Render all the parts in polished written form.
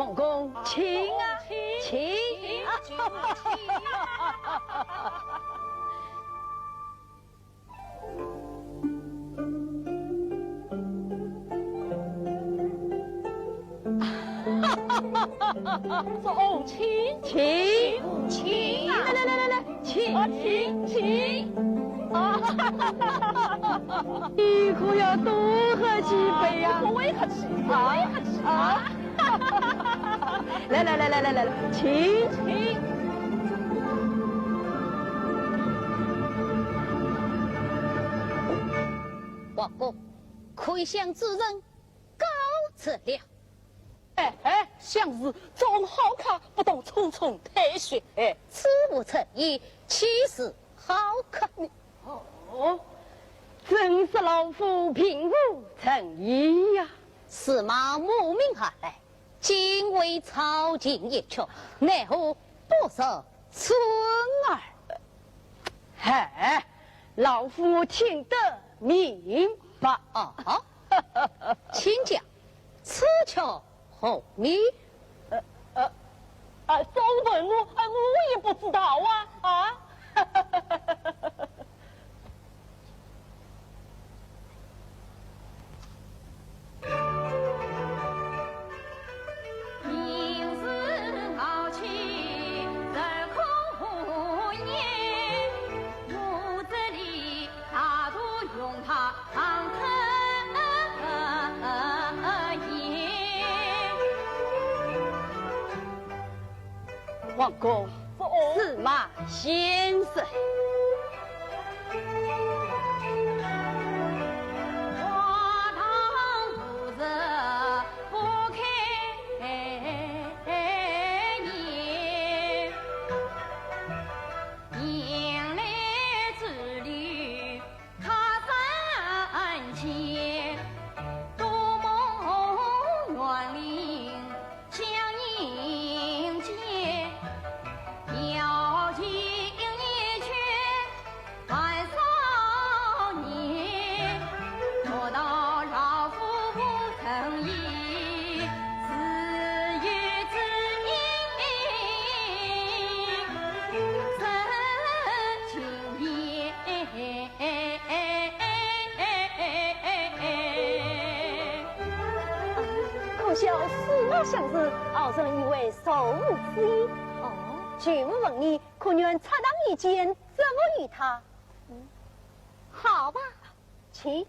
王公，请啊，请。走，请来，请啊！你可要多喝几杯呀！我也客气，我也客气啊！来，请。王公，可向主人告辞了。相是总好看，不懂匆匆退雪。此无诚意，岂是好看？哦，真是老夫平无诚意呀！司马慕名而来，今为朝觐一曲，奈何不受尊儿？老夫听得明白。请讲，此曲何名？总问我也不知道啊。王公，司马先生。相是傲人以为受无此意。君问你，可愿插当一剑，折磨于他？好吧，请。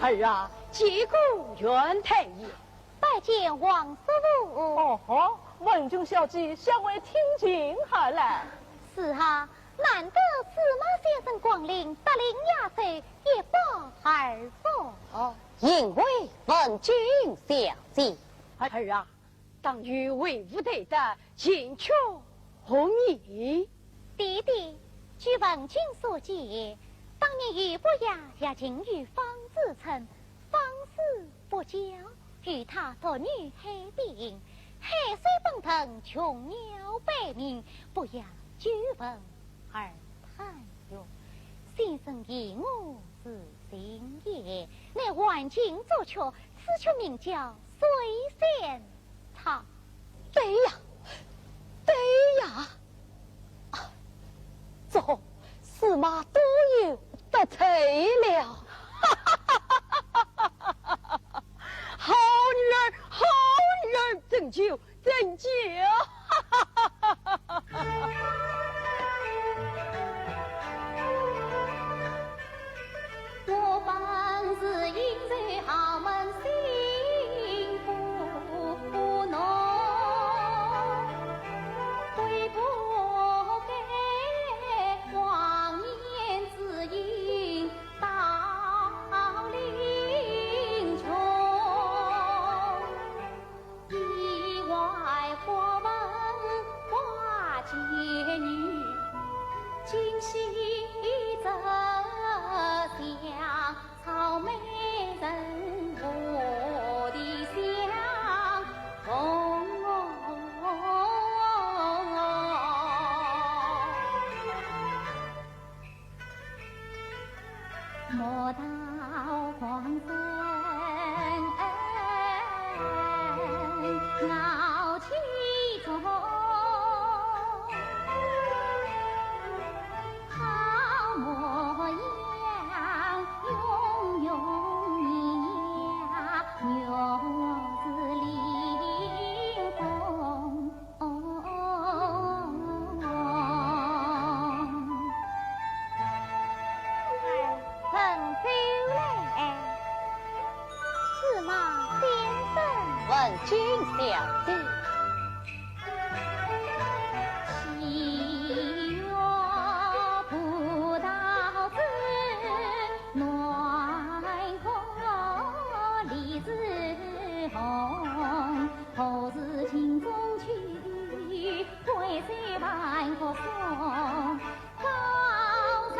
儿啊，击鼓愿退也。拜见王师傅。文君小姐向为听进而来。是啊，难得司马先生光临，得令亚岁也不而否。因为文君小姐。儿啊，当与为吾对的进却何意？弟弟，据文君所见，当年俞伯牙也进于方子城，方氏不教，与他作女黑病，海水奔腾，穷鸟百鸣，不要据闻而叹哟。先生言我是心也，乃万金作曲，此曲名叫水仙草。对呀，走，司马多有得罪了。好女儿，拯救！我本是因在豪门幸福浓，悔不该忘年之音大。莫道狂生傲气中，好模样永永呀，牛子临风。曾走来，司马先生，问君小姐。喜悦不到子，暖可李子红。何时情中去，归在万国松。高山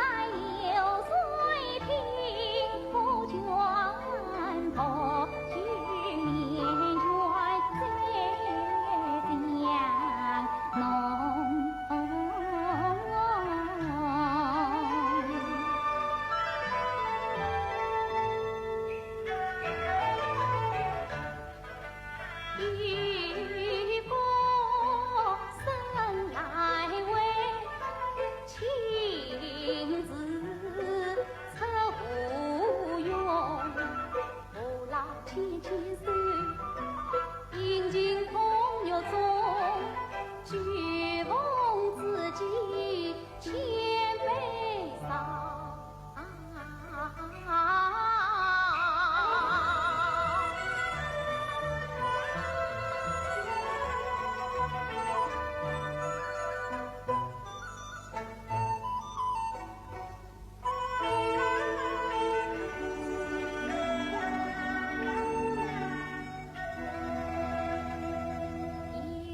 有水平，不卷破去面卷在江浓。一个生来为亲子凑无用，父老牵牵手，饮尽空药中，举逢自己千杯少。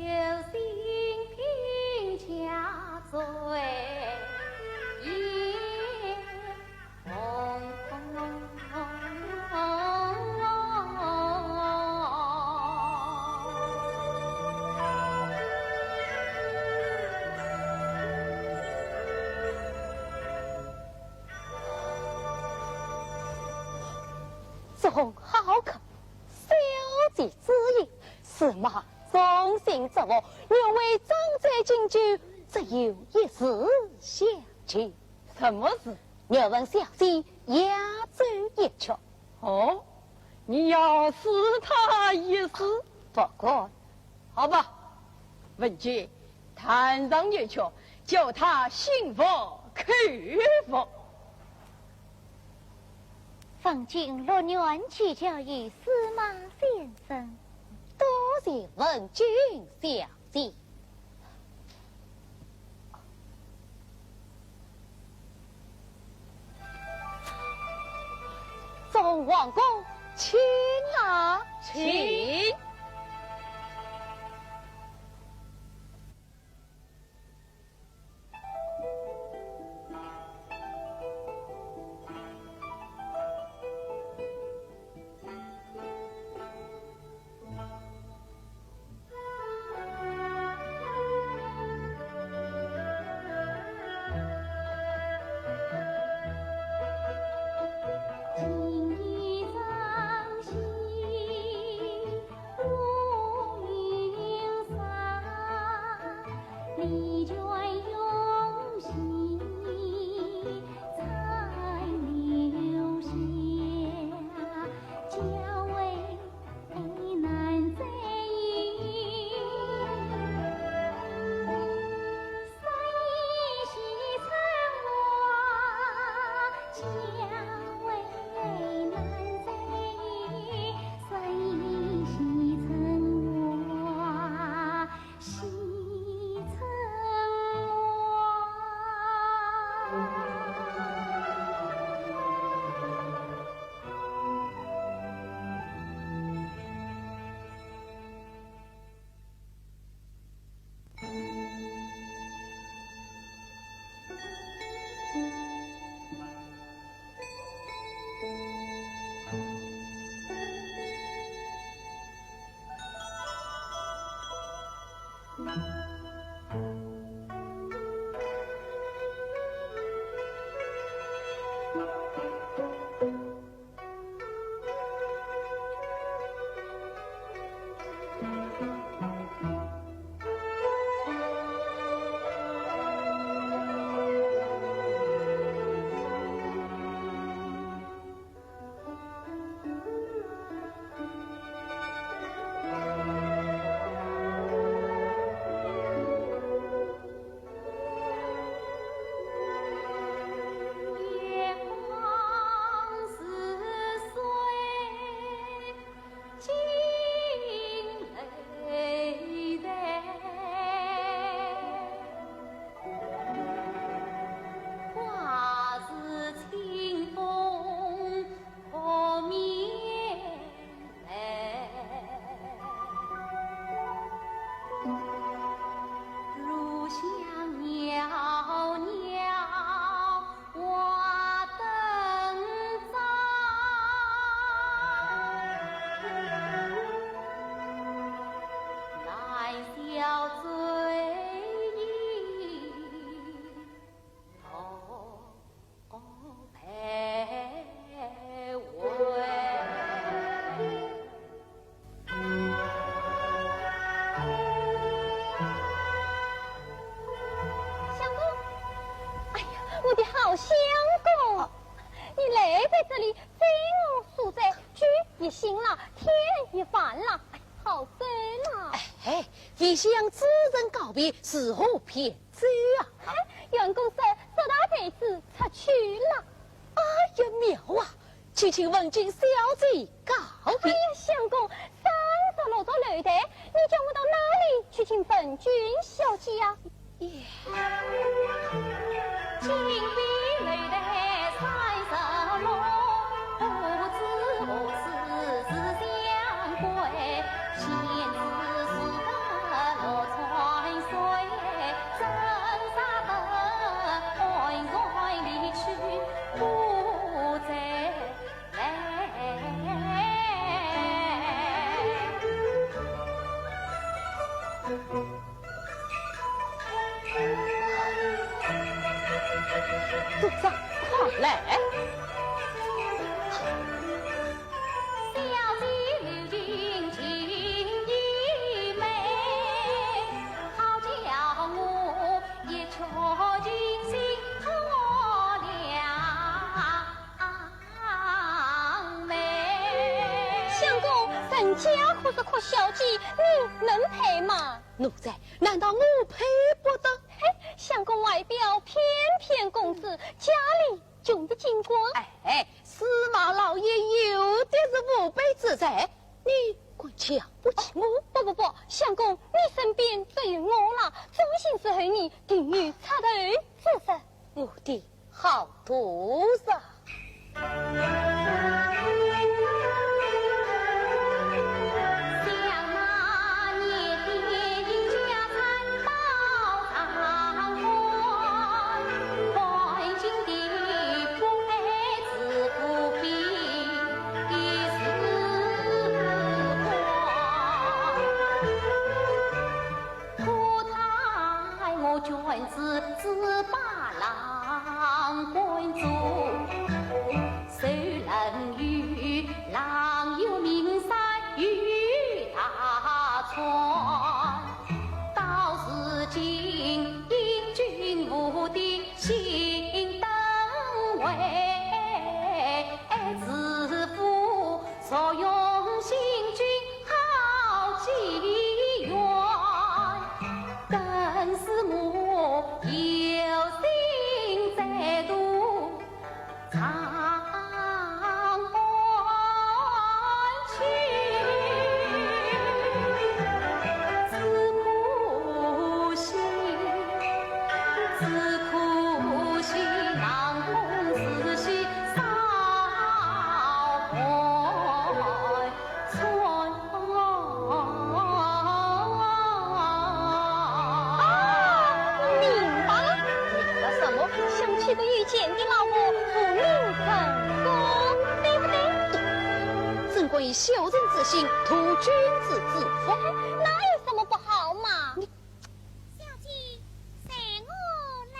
有心凭家罪，也红众好客，小姐之言，司马忠心之我，愿为张载进酒，只有一事相求。什么事？若问小姐压轴一曲，哦，你要试他一试？不管。好吧，文君，弹上一曲，叫他心服口服。奉敬落元祈求于司马先生。多谢文君小姐。众王公，请啊，请。今日张醒了，天也晚了，好走了。哎，为向主人告别，是何偏走啊？员工说这大贼子出去了。哎呀，妙啊！去请文君小姐告别。相公，36座楼台，你叫我到哪里去请文君小姐啊？金碧楼台36楼，不知何时是相归。仙子是个落川水，真杀得安然离去，不再来。组长，快来！小姐如今情意美，好叫我一瞧尽心脱良美。相公，人家可是可小姐，你能配吗？奴才，难道我配不得？相公外表翩翩公子，家里穷得精光。哎，司马老爷有的是无辈之财，你管瞧不起我？不，相公，你身边只有我了，忠心是后你定于插头之上。我的好徒儿。君子自把郎关住，受人与郎有名山与大川。到如今因君无的心灯为，自负所用行君好机缘。但是我有心在度长安去，只可惜郎公子兮少怀春。想去的遇见你老婆福临成功，对不对？怎会以小人之心图君子之腹？哪有什么不好嘛？小姐，随我来。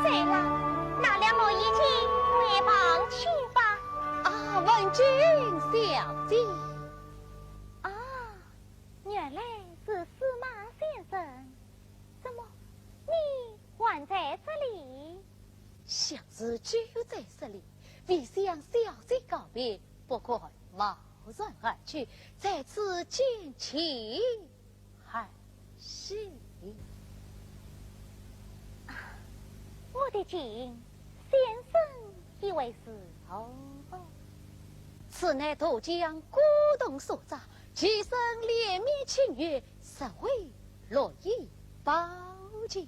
在了，那两我已经回房去吧。啊，问君小姐。啊，原来是司马先生，怎么你还在这里？相思就在这里，必向小姐告别，不可贸然而去，在此见情还是。我的情先生以为是哦，此乃都江古董所造，其生连绵情缘，实为乐意保洁。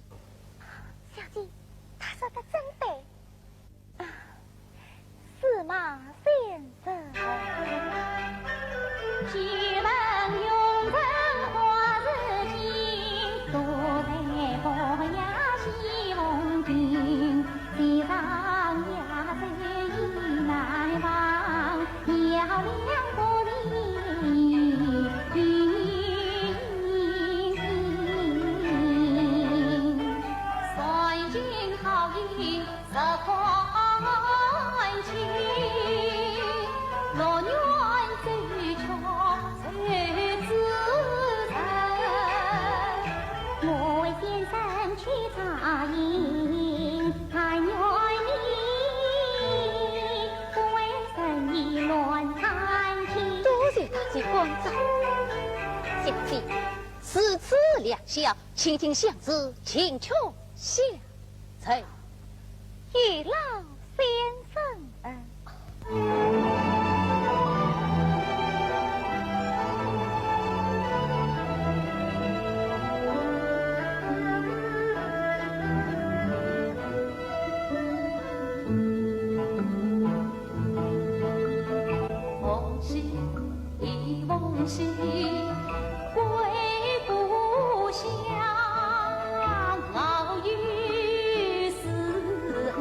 小姐，他说的真对。司马先生，举问永人何日尽？坐在伯牙西风顶，地上压在一难忘，要两个人算尽好意十款情，若愿最巧最自诚，我为先生去插营，但愿你不为生意乱参情。多谢大姐关照，小姐，此次两小，倾听相思，请求下才。与老先生。梦兮梦兮归故乡，傲于四海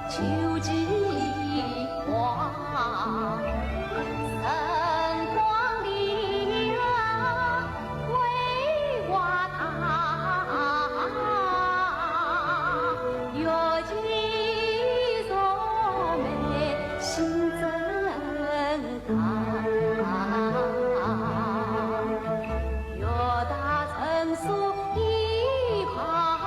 秋季花。晨光里远桂花堂，月季若美心正堂。月大成熟一彷徨。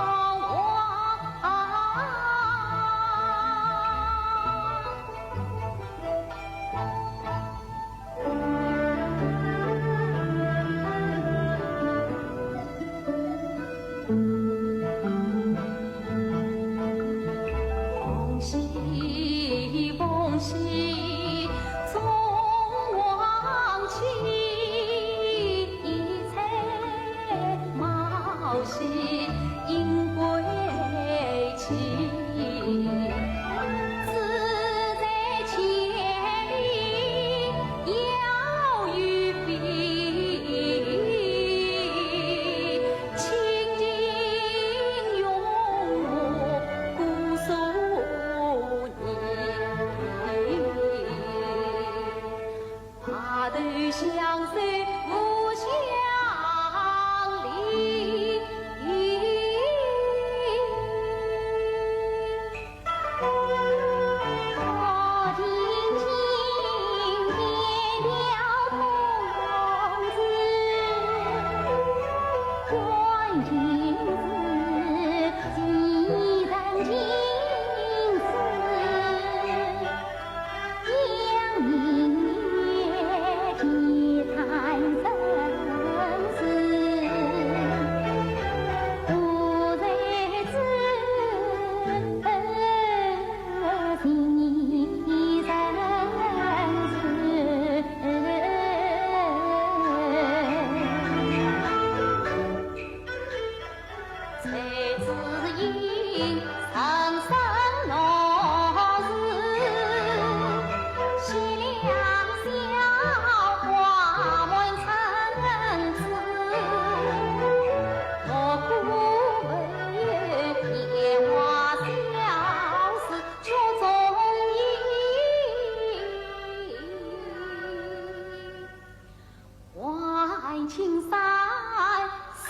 梦兮梦兮从往期，才貌兮应归期。自在千里遥于彼，清净永无姑苏怕得相随无相离。我听听变了空子，观君子几人情思，将明月几叹生死，不在此心生死。才只因长生闹事，喜两小花满城池，我孤为变化小事却中意，万顷山寺。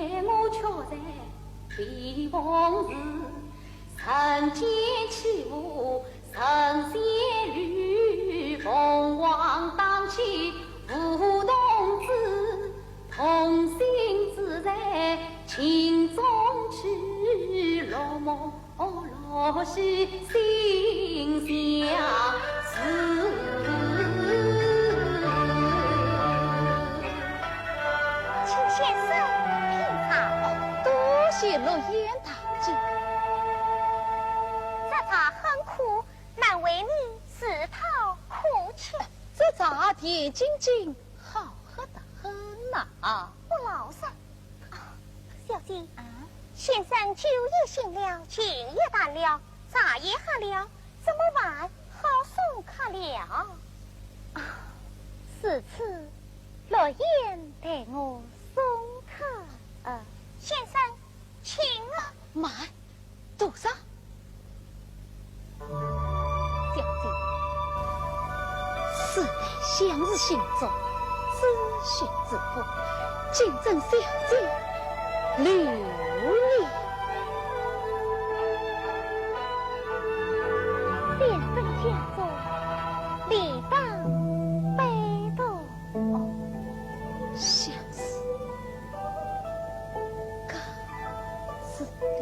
但我却在避风时，人间起舞，神仙侣，凤凰荡起舞动子，同心自在情中去，落寞落兮心相思。请先生品茶。多谢落言大姐。这茶很苦，难为你自讨苦吃。这茶甜津津，好喝得很呐。不老实。小姐，先生酒也醒了，情也淡了，茶也喝了，怎么晚好送客了？此次落雁带我送客，先生，请啊。买多少？小姐，此乃相日行中，知心之福，谨赠小姐留念。先生讲座，礼当背斗。相思，各自理。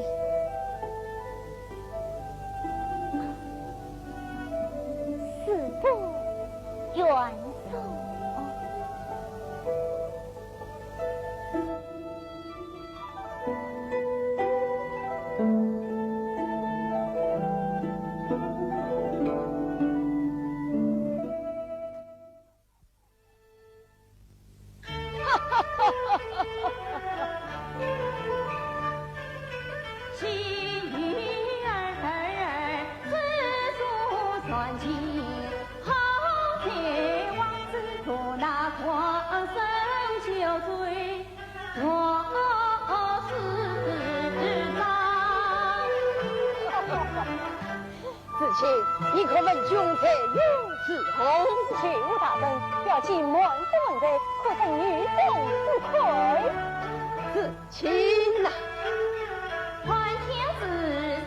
此不远送。你可问君才有之后？去吴大人，表记满不问罪，可曾女中之愧？子亲呐，还天子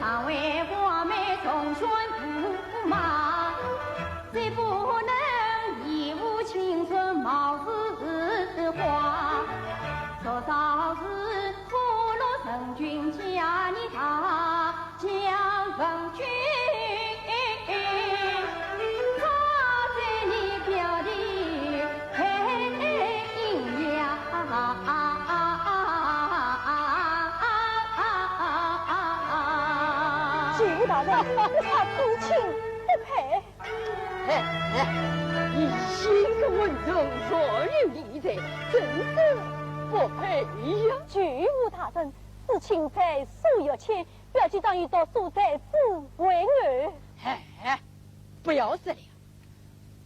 尚为华美从宣驸马，虽不能一无青春貌似花，多少是福禄圣君家你他将分君。吴大人，他知情不配。一心的文中所有理财，真是不配呀！据吴大人，知情在所有钱，表记长已到所在府为案。不要说了。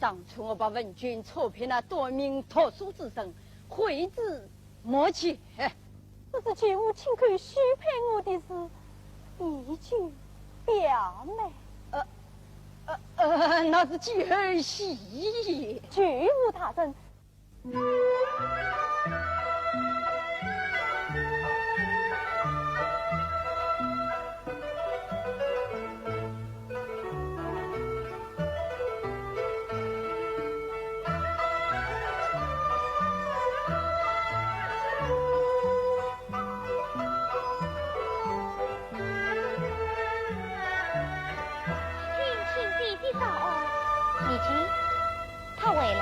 当初我把文君错聘了多名特殊之身，悔之莫及。这是据吴亲口许配我的事，已经表明。那是几儿戏？据吴大人。弟弟，他回来，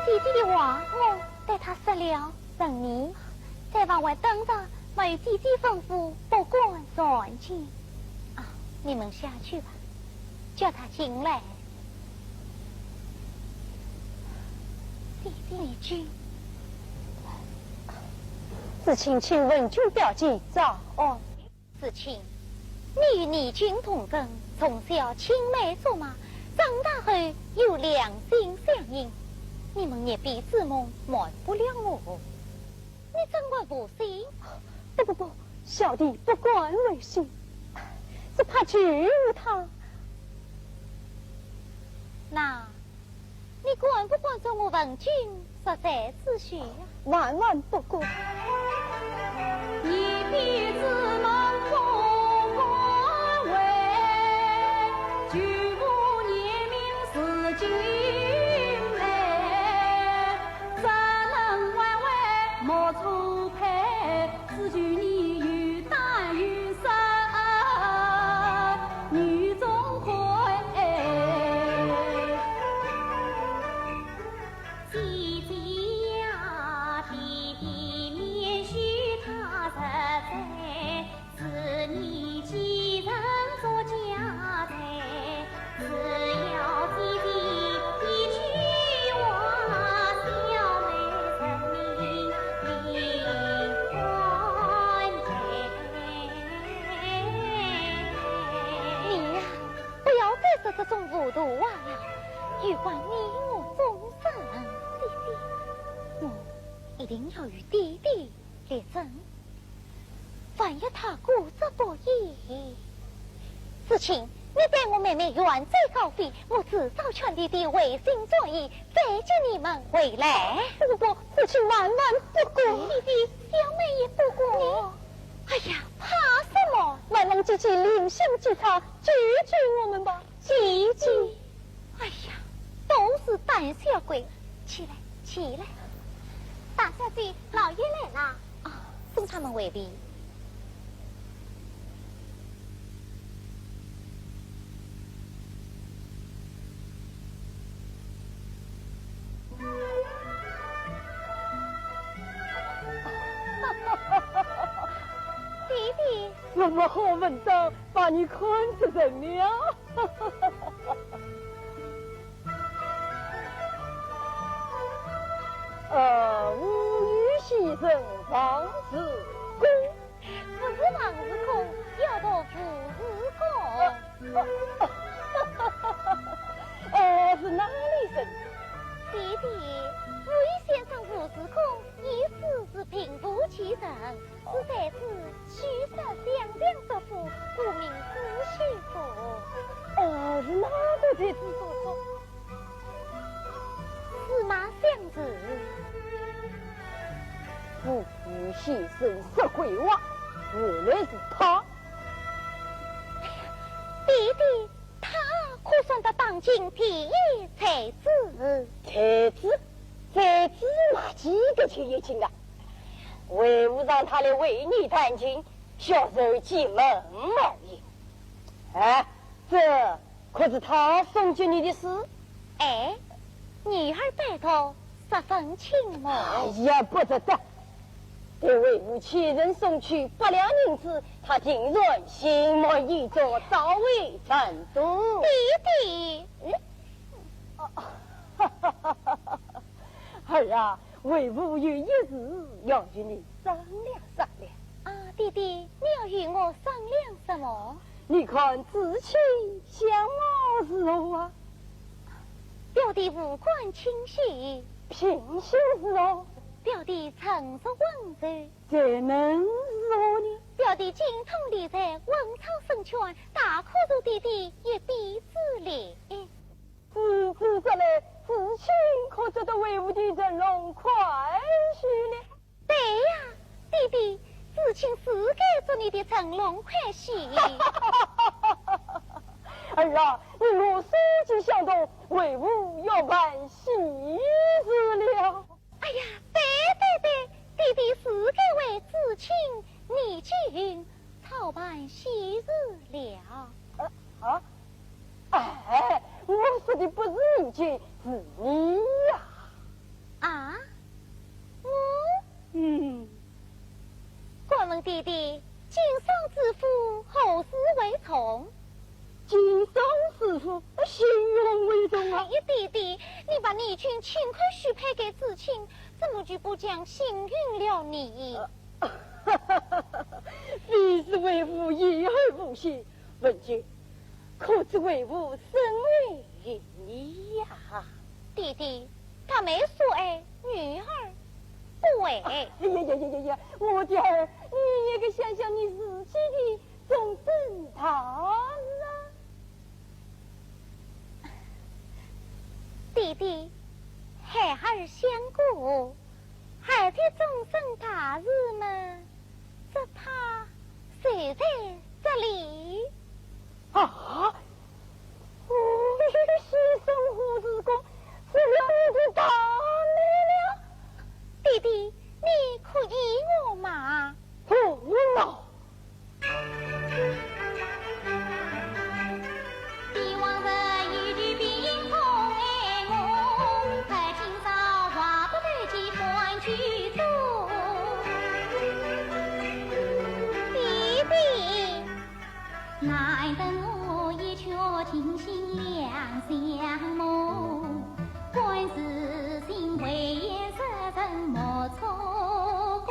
弟弟的话我带他说了，等你在房外等着，没有弟弟吩咐，不管算计。你们下去吧，叫他进来。弟弟君，子卿请问君表记早安。子卿，你与你君同根，从小青梅竹马。长大后又两心相印，你们也彼此瞒不了我。你怎会不信？不，小弟不管为信，是怕拒他。那，你管不管着我文君所在之学？万万不管。要与弟弟力争，万一他固执不依，子清，你带我妹妹远走高飞，我至少劝弟弟违心作义，再接你们回来。不过子清万万不过，弟弟小妹也不过。哎呀，怕什么？万能姐姐临行之差，救救我们吧！姐姐，哎呀，都是胆小鬼！起来，起来！大小姐，老爷来了啊！送他们回礼。弟弟，我们好文章把你看出人了。吾与先生王子公，不是王子公，要做父子公。是哪里人？弟弟，吾与先生父子公一时是平步其人，是在此虚设相两之父，故名子虚父。是哪个才子所说？司马相子。吾与先生说鬼话，原来是他。弟弟，他可算得当今第一才子。才子哪几个亲也亲啊？为吾让他来为你弹琴，小手进门而已。哎，这可是他送给你的诗？哎，女儿拜托，十分轻薄。哎呀，不得的！给为吾前人送去8两银子，他竟然心满意足，早为成都。弟弟，儿啊，为吾有一事要与你商量商量。啊，弟弟，你要与我商量什么？你看子清相貌如何啊？表弟五官清晰，品行如何？表弟成熟温柔，才能如何呢？表弟精通理财，文操深全，大可助弟弟一臂之力。此次说来，子清可值得为吾的人容宽恕呢？对呀，弟弟，子清是该做你的乘龙快喜。儿啊，你若书记相动，为吾要办喜事了。哎呀，对，弟弟是该为子清你进操办喜事了。哎，我说的不是你进，是你呀。啊？我？过问弟弟，经商致富，后事为从？经商致富，心愿为重啊！哎呀，弟弟，你把礼券1000块许配给子清，怎么就不讲幸运了你？必是为吾言而无信，文君，可知为吾深为于你呀？弟弟，他没说哎，女儿不为。呀，我的儿，你也该想想你自己的总正堂啊！弟弟，孩儿想过，孩的终身大事呢，只怕谁在这里？啊！我与先生胡子公是了你的大美了。弟弟，你可依我吗？不恼。帝王人一句冰封爱我，太清早话不对几团剧中。弟弟，难得我一却情心两相谋，观世心为颜色怎莫错过？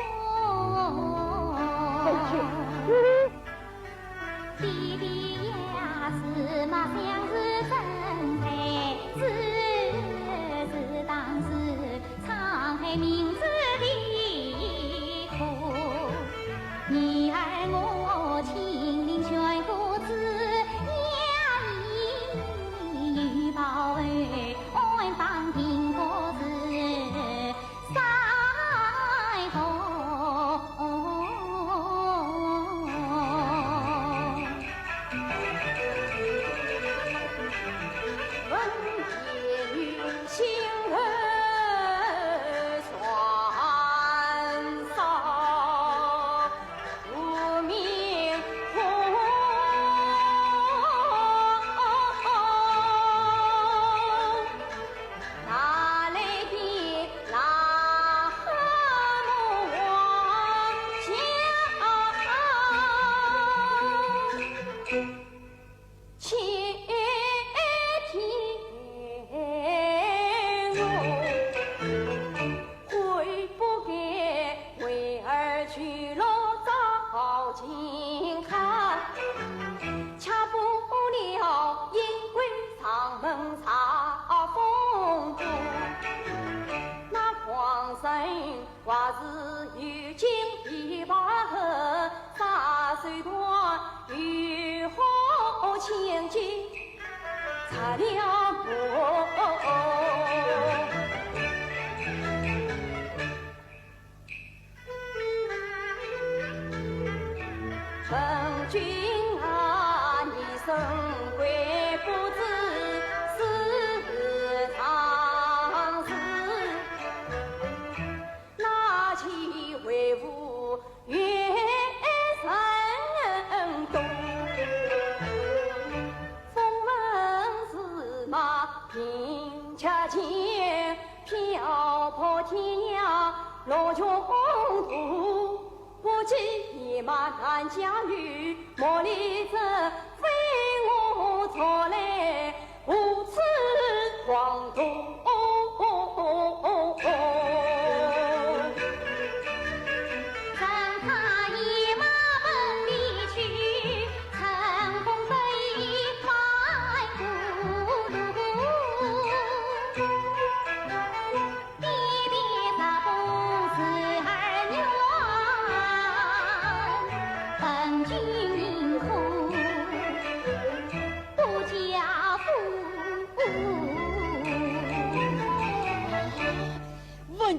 弟弟呀，司马相是真才子，是当时沧海名字的擦了锅。问君啊，你生贵不知是常事，拿起为伍越神多。风闻司马平恰前，漂泊天涯落穷途。不骑野马难驾驭，莫理这非我错来，无耻狂徒。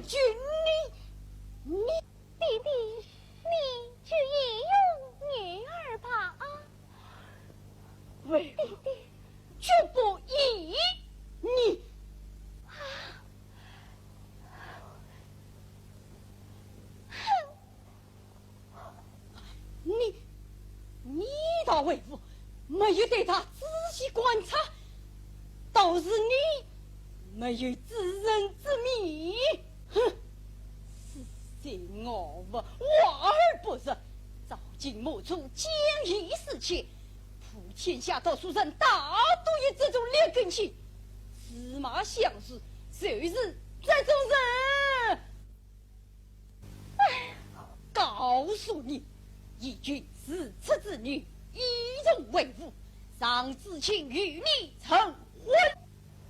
君你弟弟，你就也有女儿吧？为弟弟，绝不依你。你大为父没有对他仔细观察，倒是你没有知人之明。哼，是谁我不话而不实，早经谋出奸义事情，普天下多数人大都有这种劣根性。司马相氏就是这种人。告诉你，义君是此之女，以人为伍，尚知情与你成婚。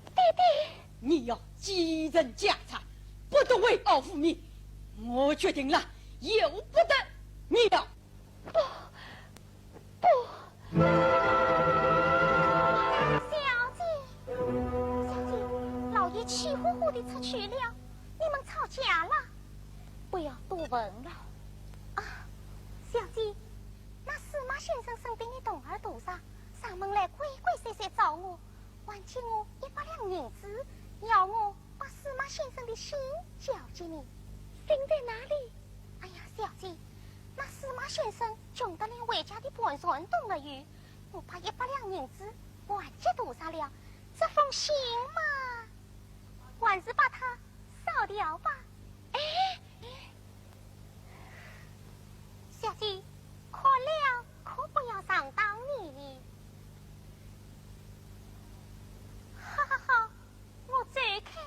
弟弟，你要继任家产，不得为傲父命。我决定了，由不得你了。不，小姐，老爷气呼呼地出去了，你们吵架了？不要多问了。小姐，那司马先生身边的童儿多少？上门来鬼鬼祟祟找我，还欠我100两银子，要我把司马先生的信交给你。信在哪里？哎呀，小姐，那司马先生穷得连回家的盘算都没有，我把100两银子还给多少了？这封信嘛，还是把它烧掉吧。哎，小姐，可了，可不要上当你。哈哈哈，我走开。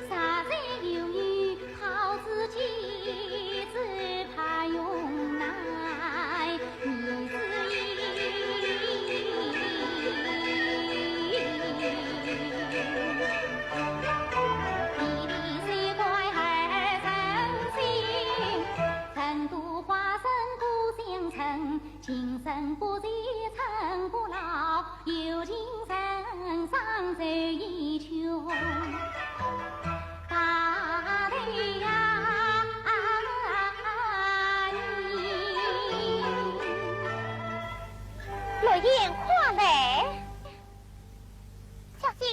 啥在犹豫好自己，只怕用来你自意。地里水怪儿成心，成都花生不相称，今生不醉成不老，有情人上走一穷。大队呀你，落雁花来。小姐，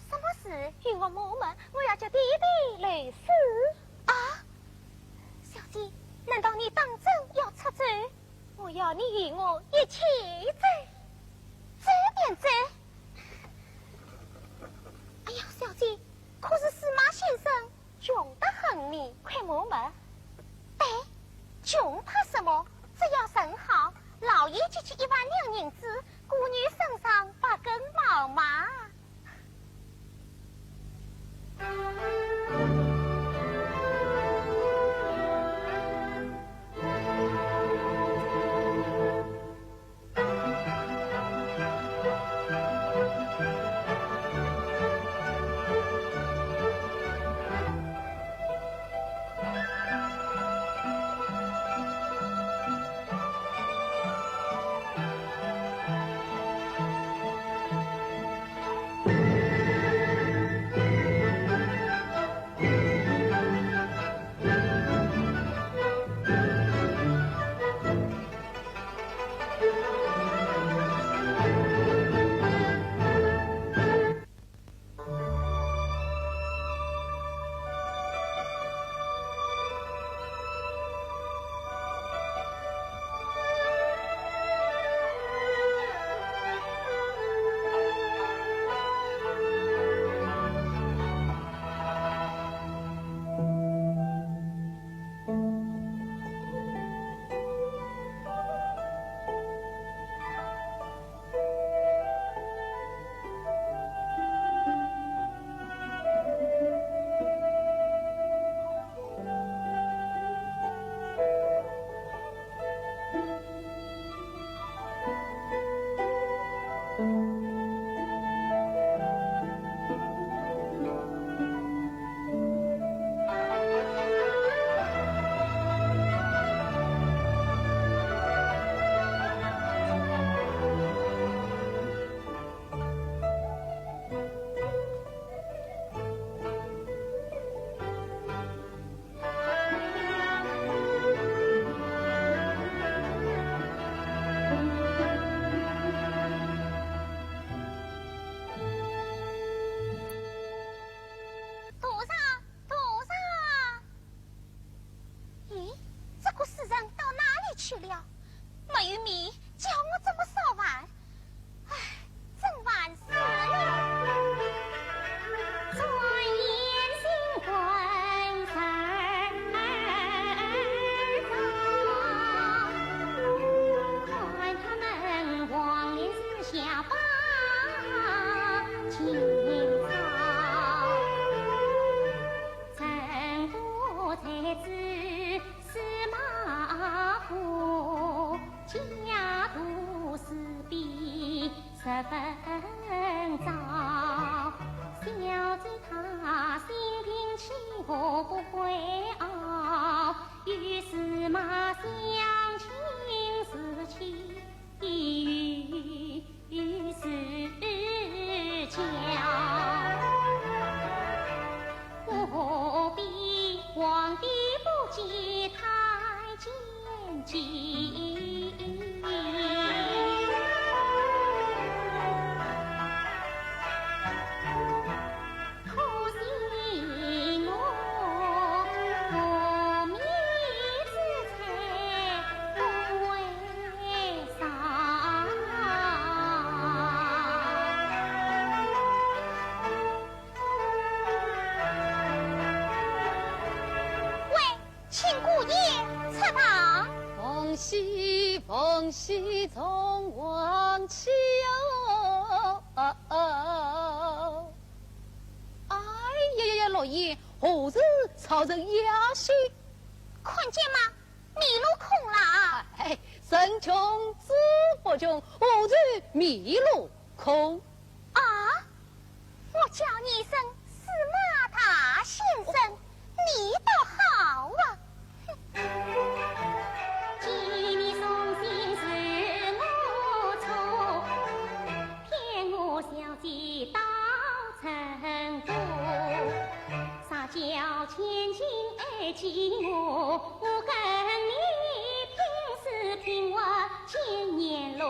什么事？与我母门，我要叫弟弟来死。啊，小姐，难道你当真要出走？我要你与我一起走，这点走。哎呀，小姐，可是司马先生穷得很你，快母门。对，穷怕什么？只要生好，老爷就去1万两银子，姑女身上8根毛麻。凤喜从王妻哦，啊爷何日操人雅兴？看见吗？迷路空了。哎，身穷志不穷，何日迷路空？啊！我叫你一声司马大先生，你倒好啊！见你送信是我错，骗我小姐到成都，撒娇千金爱寂寞，我跟你拼死拼活千年路。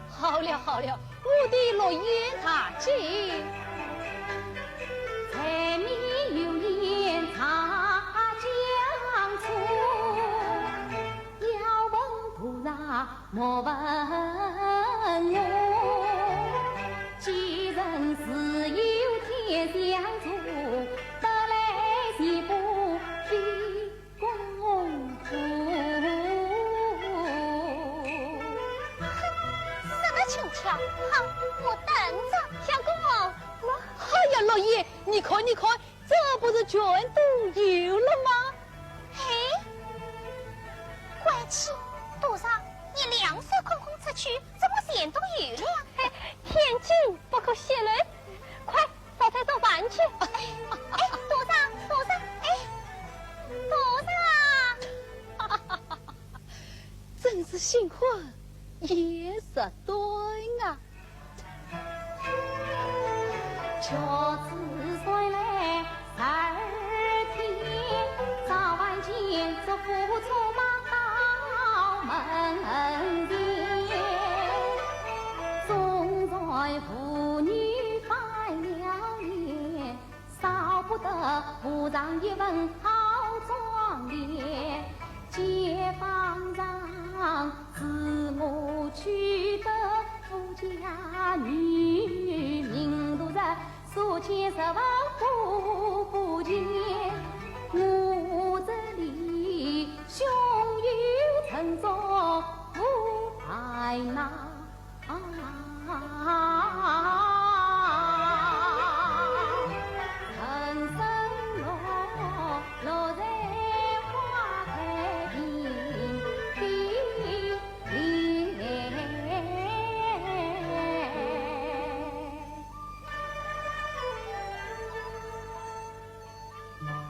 好了好了，我的落雁大吉。柴米油盐茶酱醋，要问菩萨莫问我。既然自有天相助，得来岂不必公主？什么轻巧？好，我等着。相公，哎呀，老爷，你看你看，这不是全都有了吗？嘿，乖妻，多少？你两手空空出去，怎么钱都有了呀？天津不可泄露，快烧菜做饭去。哎，多少？多少？哎，多少？真是新婚也是对啊。乔子睡来12天，早晚间这父出马到门前，总在妇女翻了脸，少不得补上一份好妆脸。解放上自我取得富家女，名度在数千十万不见，我这里胸有成竹不在那。人生落在花开遍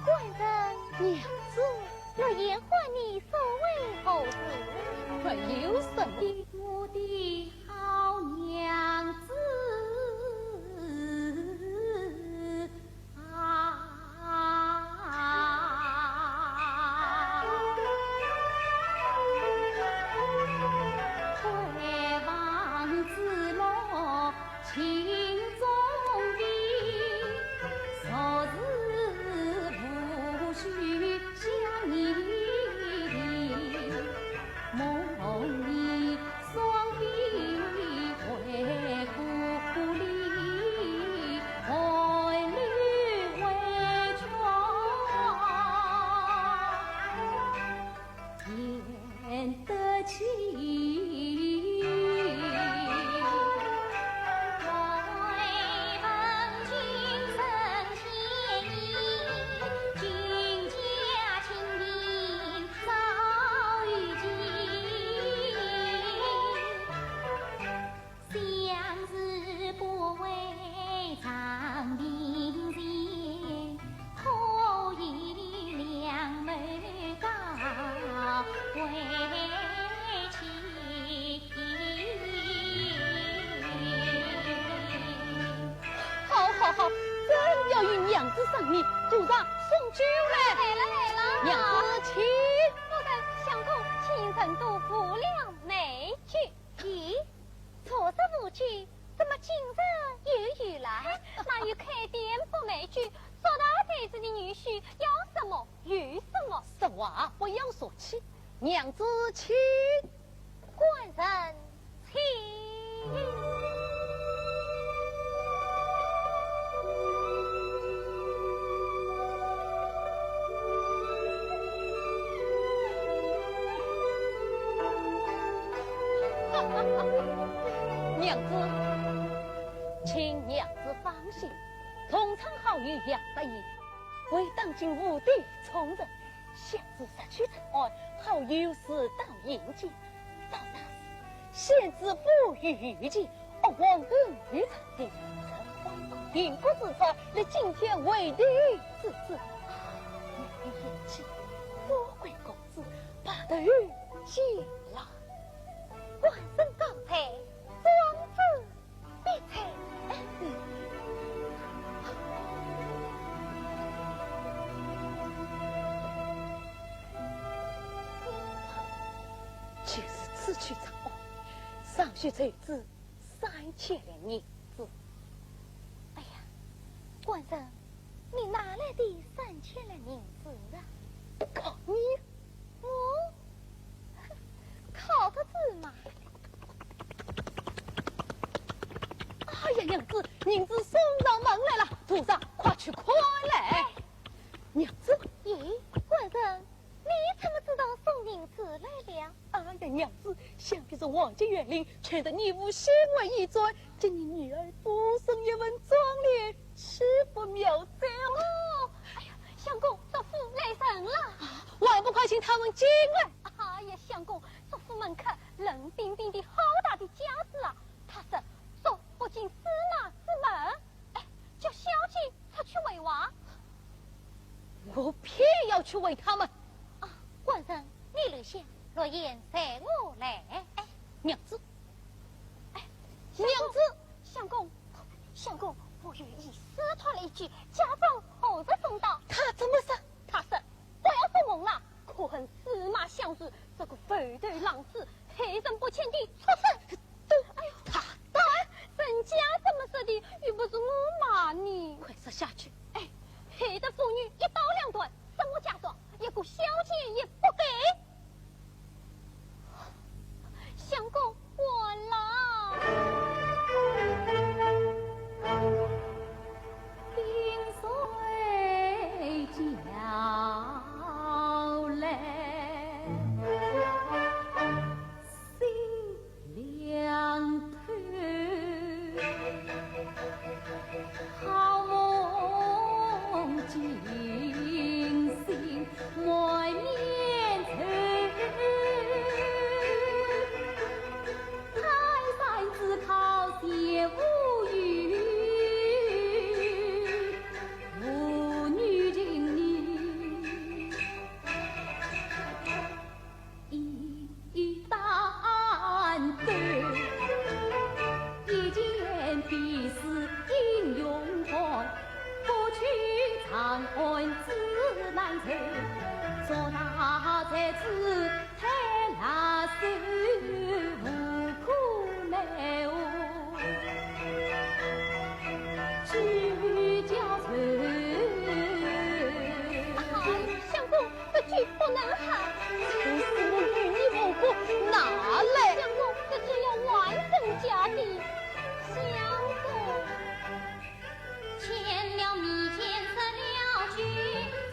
官人娘子，若言唤你所为何事？没有什么。我的好娘子回望子落情中的，昨日不须想你梦里双臂回故里，爱侣为床言得起。好，真要与娘子赏你，主上送酒来。来了，娘子请。我跟相公亲身都赴了美酒。咦，错失无酒，怎么今日又有来？那有开店不卖酒，说大太子的女婿要什么有什么。实话不要说起，娘子请。官人请。娘子，请娘子放心，从长好友杨大义，为当今无敌从人，想自杀去尘埃，好友适当迎接。到那时，先知不遇见，我王恩于场地，陈方宝定国之才，来今天为敌之子。你言起，富贵公子，把头接来。官身高才，庄子必才。就是此去长安，尚需筹资3000两银子。哎呀，官人，你哪来的3000两银子啊？靠你！我靠他子嘛！哎呀，娘子，银子送上门来了，徒上快去快来！娘子，咦，官人，你怎么知道送银子来了？哎呀，娘子，想必是王家园林劝得你无先为一转，叫你女儿多生一份壮烈，岂不妙哉？哦，哎呀，相公，这夫来人了，还不快请他们进来！哎呀，相公，这府门口冷冰冰的好大的架子啊！他说说不进司马之门，哎，叫小姐她去为娃。我偏要去为他们。啊，官人，你留下，若言随我来。哎，娘子，哎，娘子，相公，相公，我有意私传了一句，家长何日送到？他怎么说？他说不要做梦了，可恨司马相如这个肥头狼子，黑人不浅的畜生！哎呦，他人家怎么说的，又不是我骂你。快说下去！哎，黑的妇女一刀两断，什么嫁妆，一个小姐也不给。相公，我了。冰水交来，心凉透，好梦惊醒，满面愁。泰山只靠谢无语，妇女情理一担担，一件必是英勇汉，不去长安自难酬，做大才子太拿手，无可奈何，举家愁。相公，这句不能喊。此事我与你无过，哪来？相公，这只有完整家的。相公，欠了米钱失了据，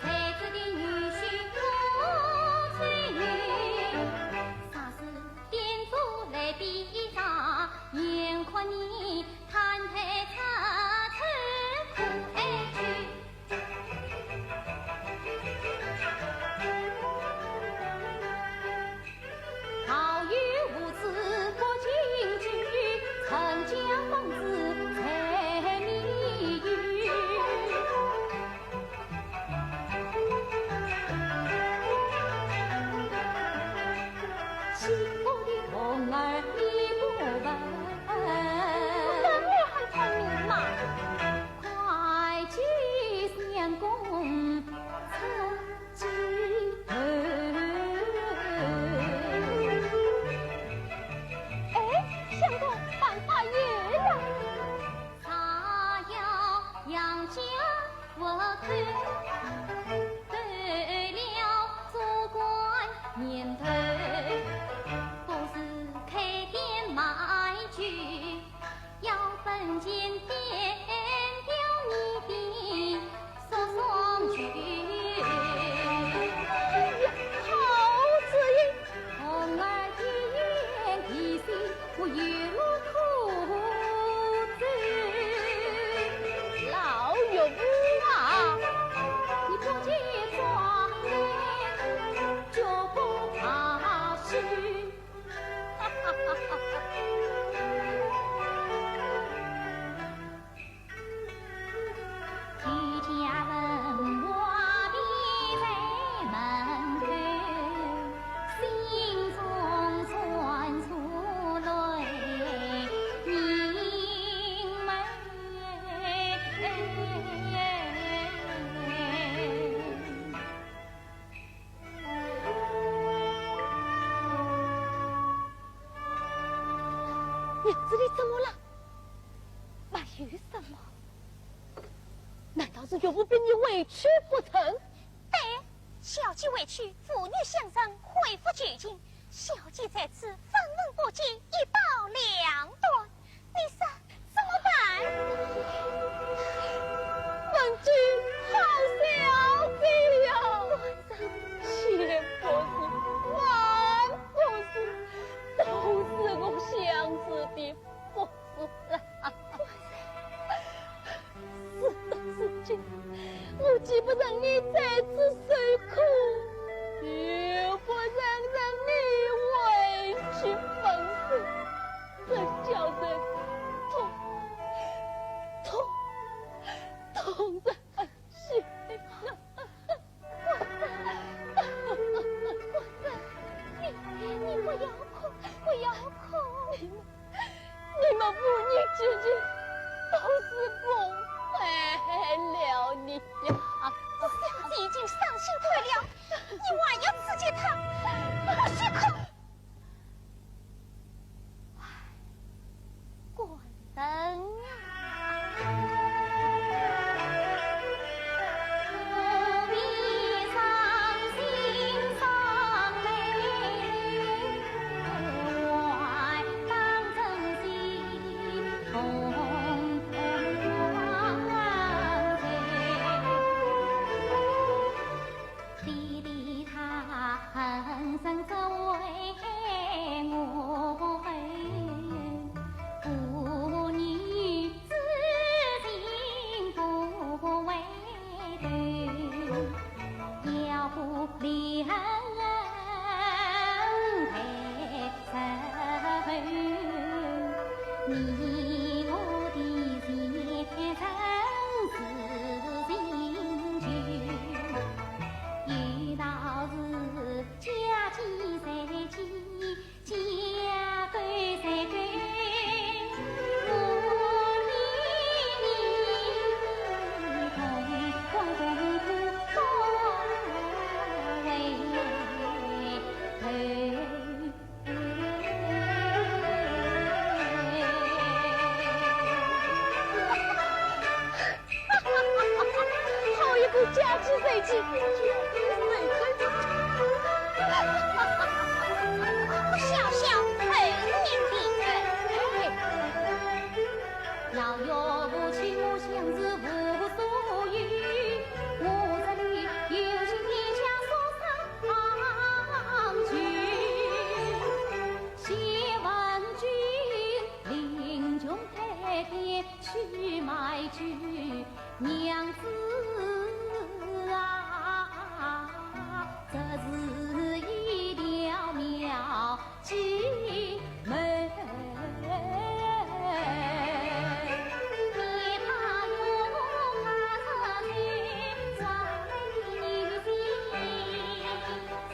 才子的女婿我催你。啥事点出来比上，眼看你摊开插头苦哀去。好友无知不进居，曾将孟子才迷语。幸福的童儿你不闻，怎么还聪明嘛？快去相公曾记头。哎，相公，办法有了。他要养家我看，得了做官年头，不是开店卖酒，要分钱点掉你的手双举。好主意。童儿一言一心，我有苦衷。老日子里怎么了？没有什么。难道是岳父被你委屈不成？对，小姐委屈，父女相生，恢复绝情。小姐在此分文不济，一刀两断，你说怎么办？文君好小姐呀，千不是万不是，都是我想子的不是啊！是的，是君，我既不让你在此受苦，又不让你委屈分身，这叫人痛在心啊！你不要哭，不要哭！你们父女之间都是不配了你呀！小姐已经伤心退了，你还要刺激她，不许哭！关灯啊！家之随机，小小恩年的老岳父娶我相思无所语，我这里有心天下所上去，谢问君临终太太去买句娘子。这是一条妙计门，别怕用怕出去转你心，送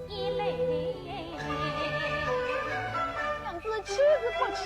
你泪。娘子岂是不起？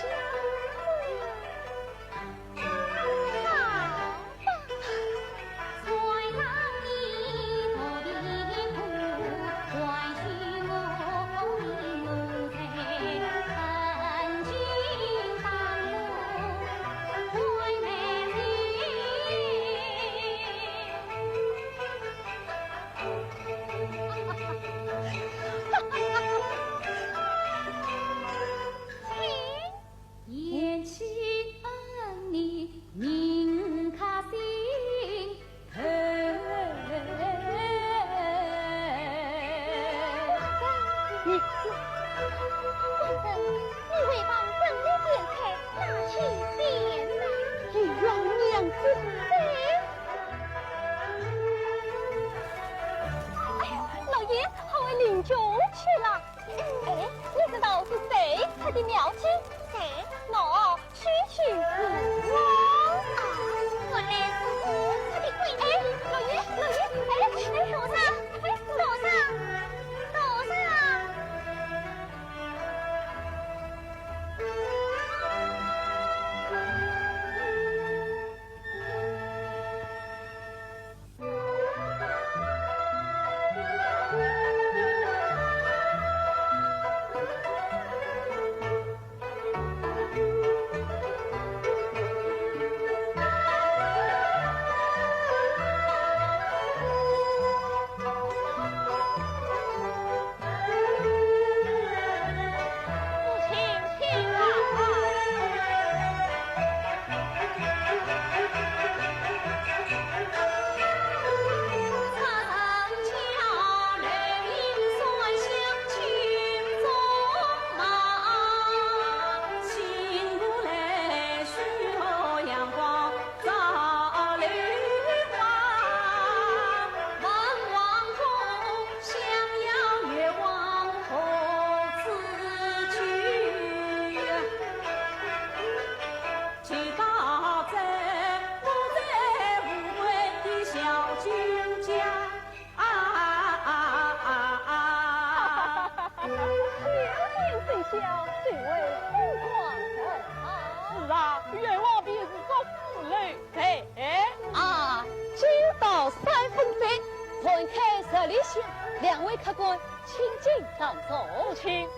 两位客官，请进当中，请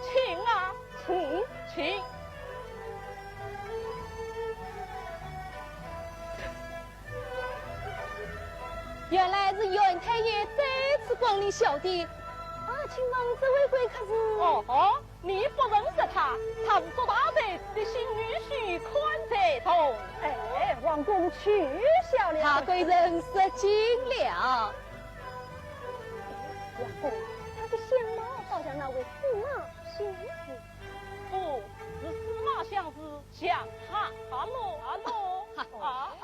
啊，请。原来是袁太爷再次光临小店。啊，请问这位贵客是？哦，你不认识他，他是做大宅的新女婿宽财童。哎，王公取笑了。他贵人识尽了。王公，他的相貌好像那位司马相子。不是司马相子，像他喽。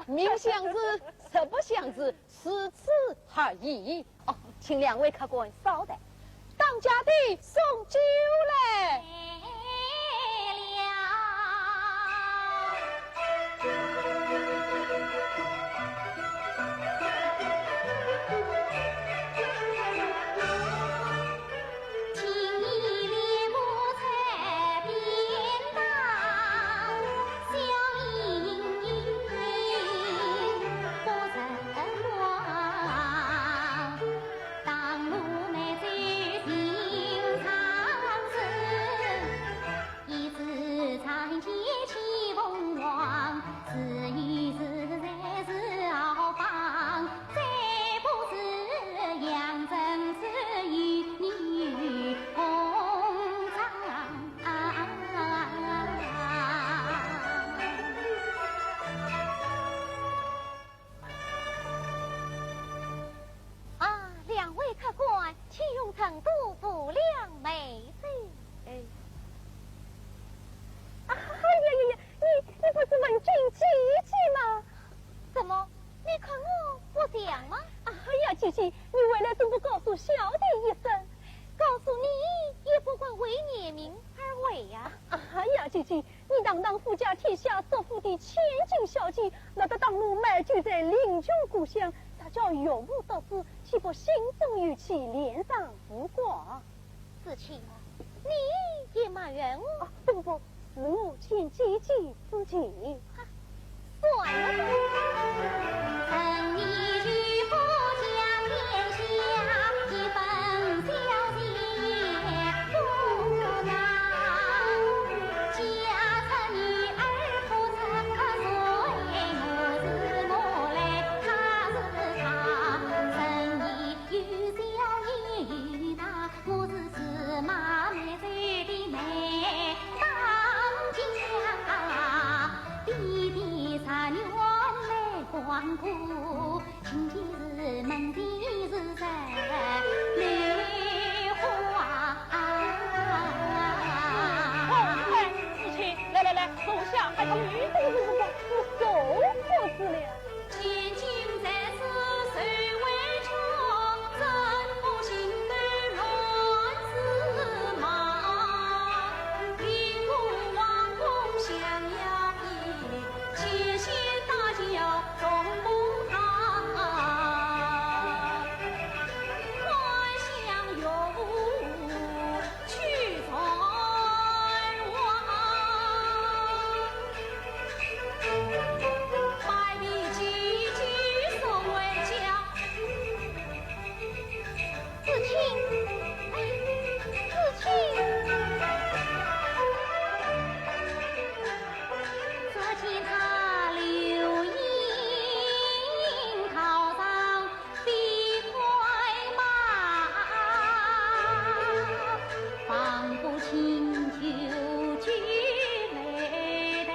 名相子，实不相子，此次而已。哦，请两位客官稍待，当家的送酒来。成都不良美子。哎，哎呀，你不是问君姐姐吗？怎么？你看我不像吗？哎呀，姐姐，你为了怎么不告诉小弟一声？告诉你也不管为年名而为呀。哎呀，姐姐，你当富家天下所富的千金小姐，那个当路埋居在邻居故乡，啥叫有无得失？岂不心中有气，脸上无挂？子清，你也埋怨我？不，是我欠姐姐之情。算了吧。等你去富家天下，一份小姐不能。家产女儿不曾随我是我来，他是他。生意有小也有大，我是司马内在的内当家。弟弟3月来光顾，今天是门第是在梨花。哎，子清，来，坐下，还有女我走过去了。千金在此谁为宠？怎不心内乱司马？离故王公相邀意，且先大轿中不堂。还想有去在望。百里积聚所为家，子清，子清，只见他流萤靠上的快马，仿佛清秋菊美黛。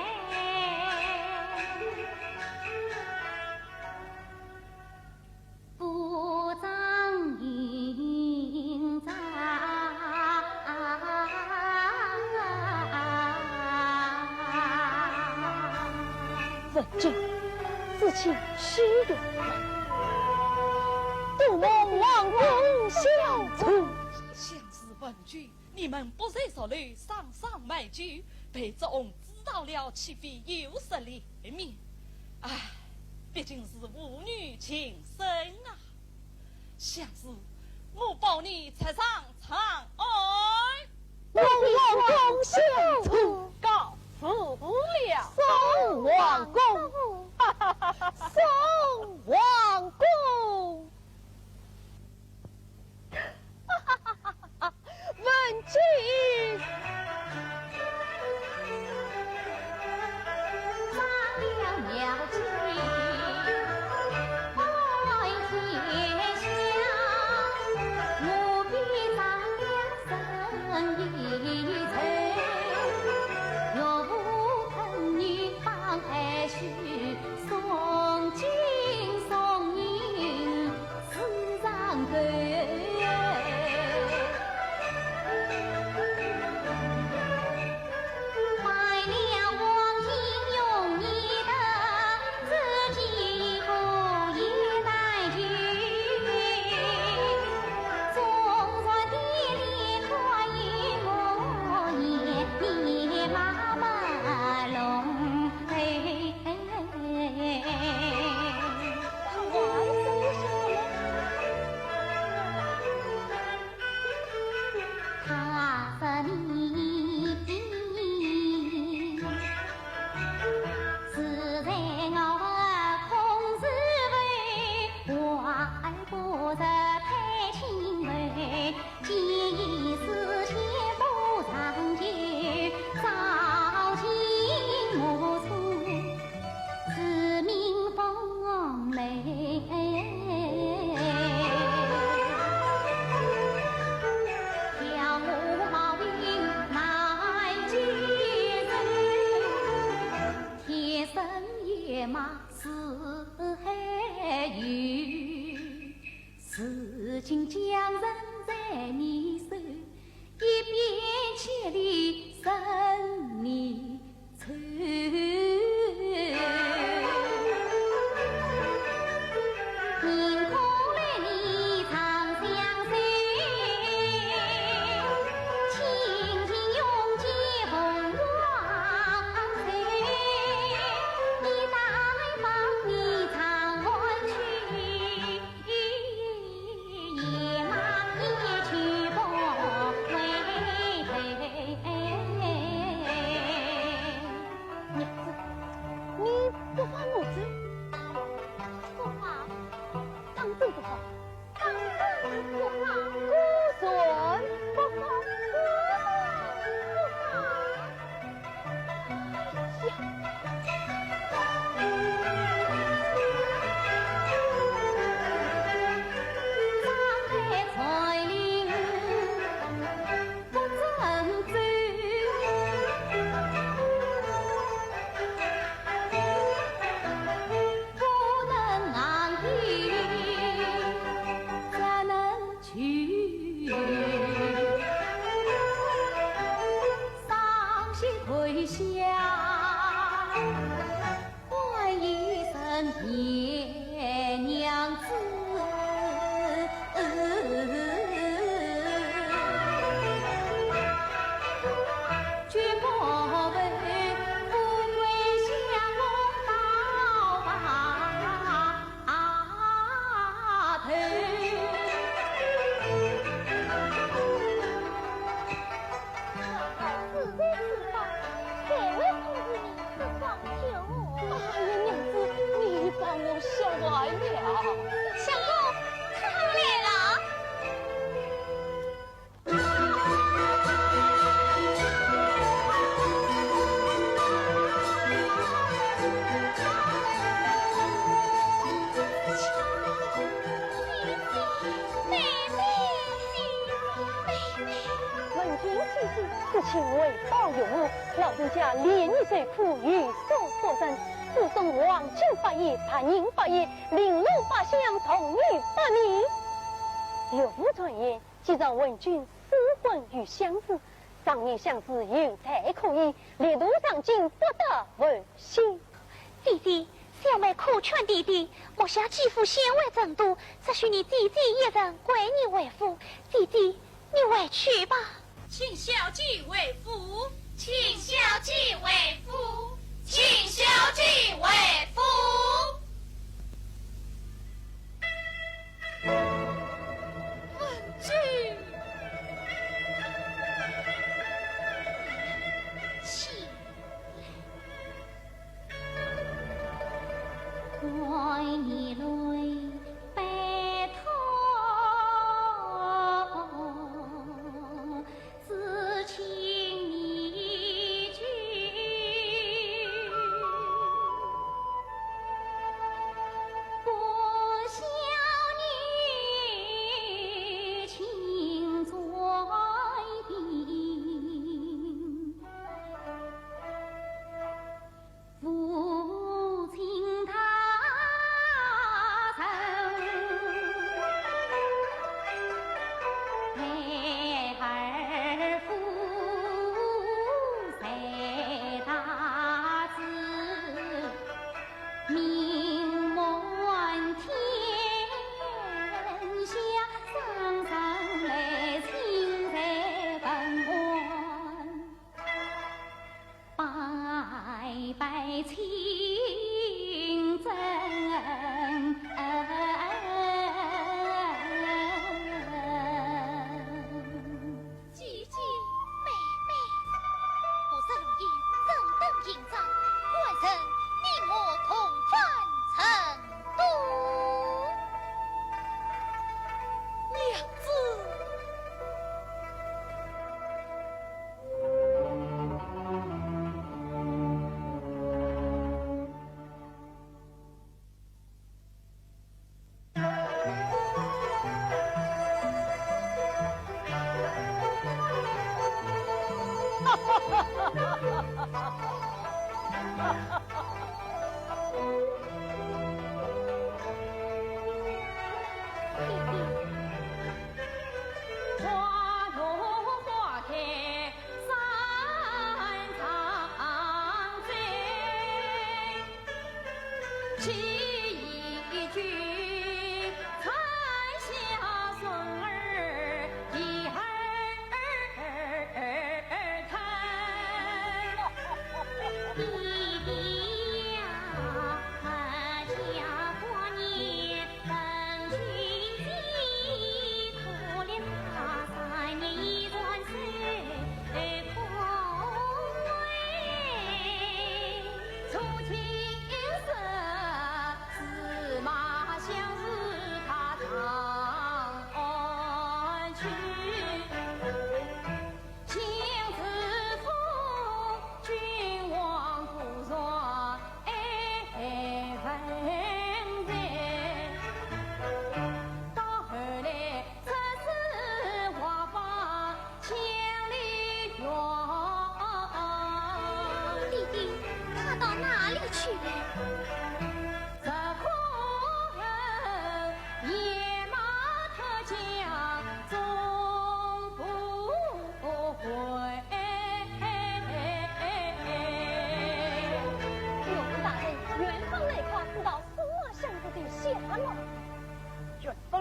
不长云在，问君，自请虚荣，杜梦王公相处。相思问君，你们不在所内上买酒，被这翁知道了，岂非有失脸面？唉，毕竟是父女情深啊！相思，我保你才上长安。梦王公相处，告辞了。送王公，送王公。此情为报有误，老人家连日受苦，欲所所生。自送王亲法医、潘宁法医、玲珑法相同于法名。有无传言，既让文君私婚与相思，当年相思有才可以，列路上竟不得问心。弟弟，小妹苦劝弟弟，莫想继父贤惠程度，只许你弟弟一人归你为父。弟弟，你回去吧。请小姐为夫，请小姐为夫，请小姐为夫。文君，起来，爱你泪悲痛。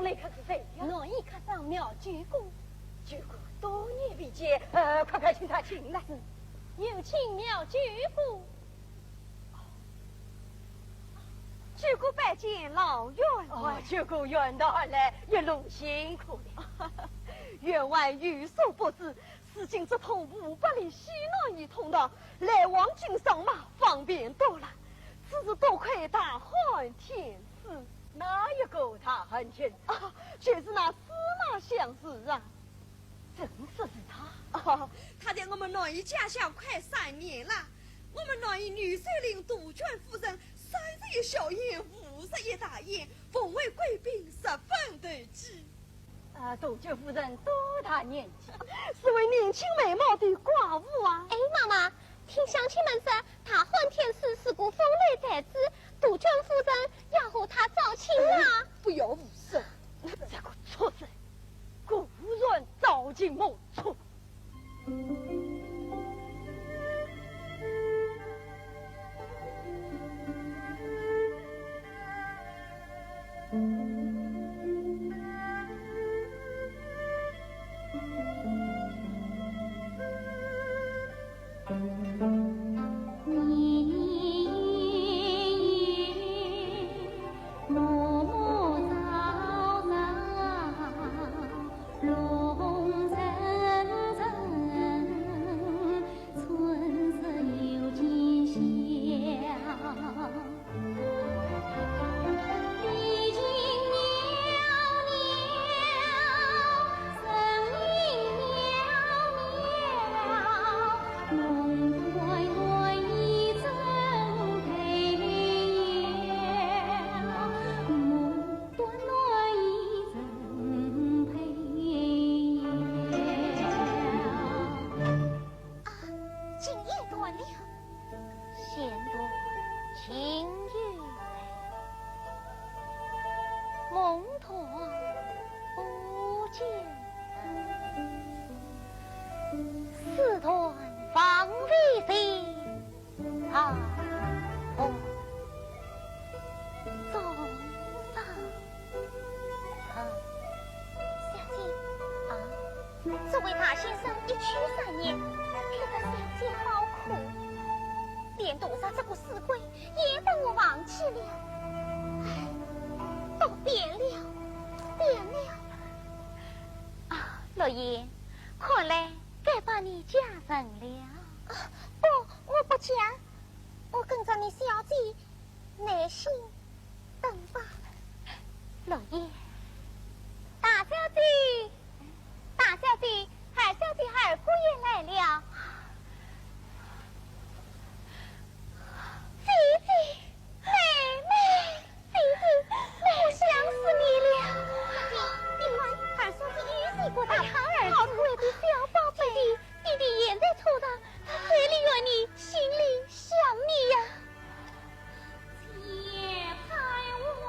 来可是谁呀？我一看上苗鞠公，鞠公多年未见，快快请他进来。有请苗鞠公。鞠公拜见老员外。鞠公远道而来，一路辛苦了。员外有所不知，此经直通500里西南一通道，来往京上马方便多了。此事多亏大汉天赐。哪一个大汉天赐？就是那司马相士啊。正是他。他在我们南邑家乡快3年了。我们南邑女帅领杜鹃夫人31小宴，51大宴，奉为贵宾，10分得机。杜鹃夫人多大年纪？是位年轻美貌的寡妇啊。哎，妈妈，听乡亲们说，他换天师是个风雷才子，杜鹃夫人要和他招亲啊！不要无声，这个畜生，果然招进莫错。这位大先生一去3年，看得小姐好苦，连多少这个死鬼也把我忘记了。唉，都变了，变了。啊，老爷，看来该把你嫁人了。不，我不嫁，我跟着你小姐耐心等吧。老爷，大小姐。大小姐，二小姐二姑也来了。姐姐，妹妹，姐姐，我想死你了。弟妹，二小姐一岁过大，好可爱的小宝贝。弟弟也在头上，他嘴里有你，心里想你呀。且盼我。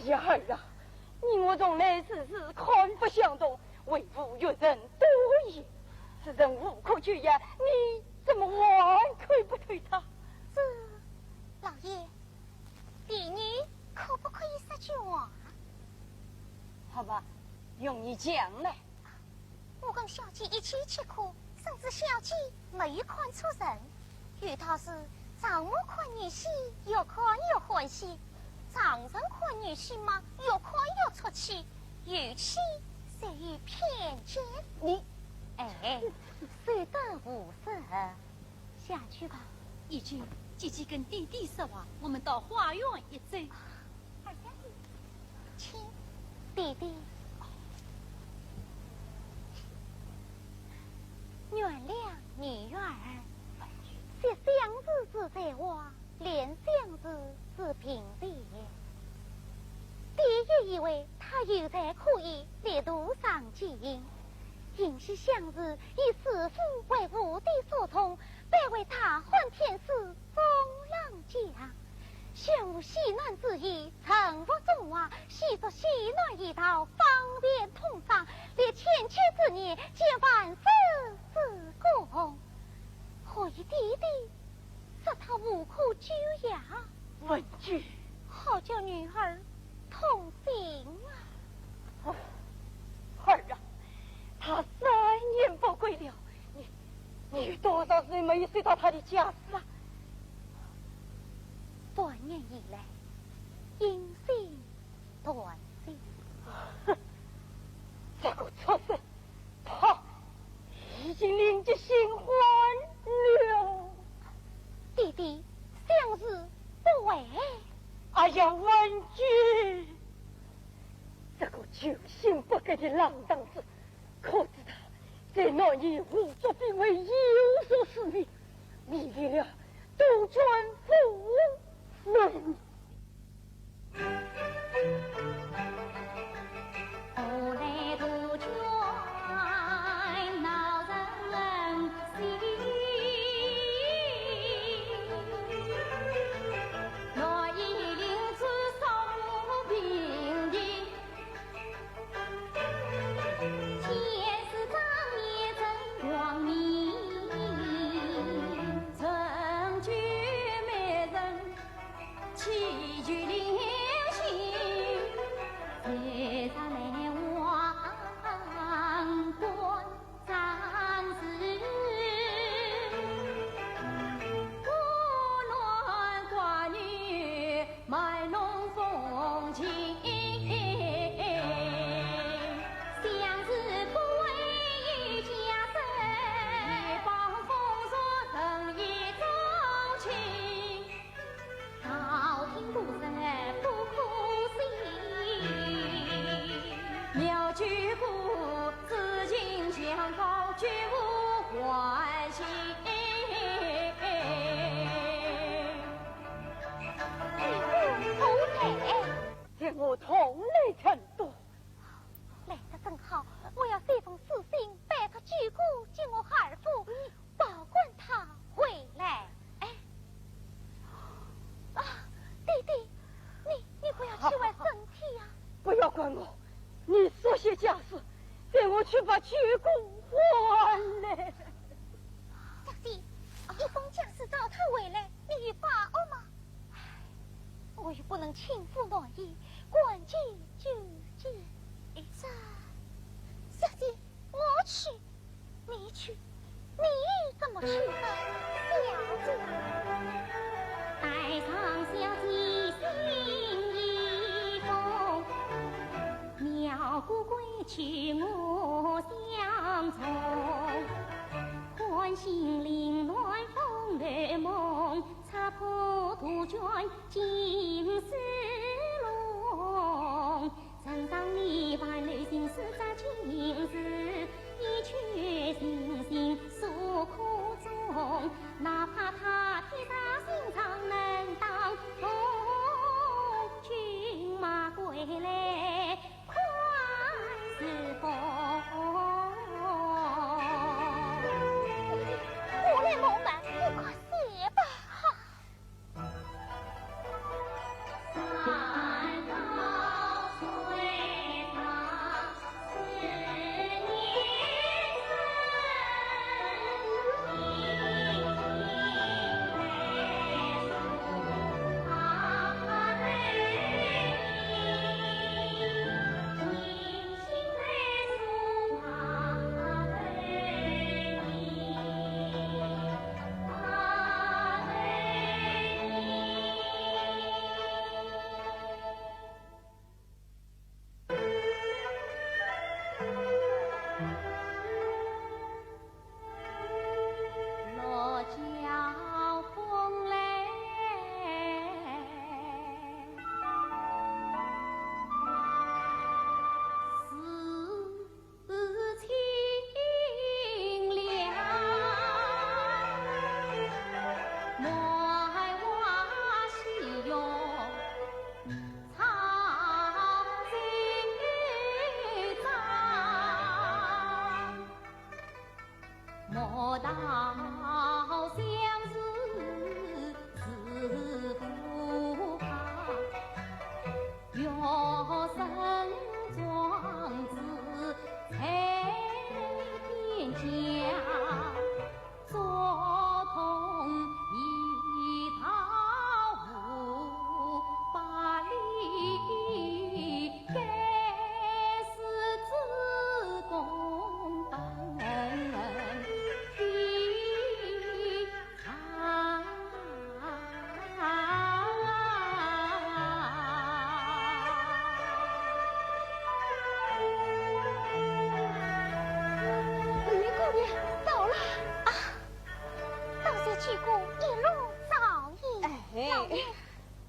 呀儿啊，你我从来世事看不相同，为父阅人多疑，此人无可救药，你怎么完全不推他？这老爷，婢女可不可以说句话？好吧，用你讲来。我跟小姐一起吃苦，甚至小姐没看出人。遇到是丈母看女婿，越看越欢喜；丈人看女婿嘛，越看越出气。语气虽有偏见，你，哎，虽得无色，下去吧。义军，姐姐跟弟弟说话，我们到花园一走。二小姐，请弟弟。原谅女儿，些相思是在话，连相思是平地。爹也以为他有才可以列途上进，因是相思以师父为无的所宠，便为他换天师风浪家。宣无西南之意，承入中华，系着西南一道，方便通商，列千秋之年，皆万世之功。何以弟弟说他无可救药？文具，好叫女儿痛心啊！儿啊，他3年不归了，你有多少岁没有随到他的家事啊？多年以来，音信断尽。这个畜生，他已经领着新欢了。弟弟，相思不为。哎呀，文具，这个居心不改的浪荡子，可知他在那里胡作非为，有所私利，迷离了杜鹃夫人。后来杜鹃恼人心，若一领子送平地，前世长夜真光明，成就美人齐聚流星，在上来王冠张氏，孤男寡女卖弄风情，相思不为家生，帮风说成一种情，道听途说不可信，妙句故知情相告，绝无关心。在我同来成都，来得正好，我要写封私信拜他举姑见我儿父，保管他回来。哎，啊，弟弟，你不要去问身体呀、不要管我，你说些家事，带我去把曲姑还来。小弟，一封家事找他回来，你有把握吗？我又不能轻负诺意，管记就记。这，小姐，我去，你去，你怎么去呢？小姐，带上小姐心一封，苗姑归去我相从。欢欣凌乱风儿梦，擦破杜鹃金丝笼。身上泥万缕心事在情字，一曲心心诉苦衷。哪怕他天大心肠能当风，骏马归来快似风。我来蒙瞒，你快写吧。三方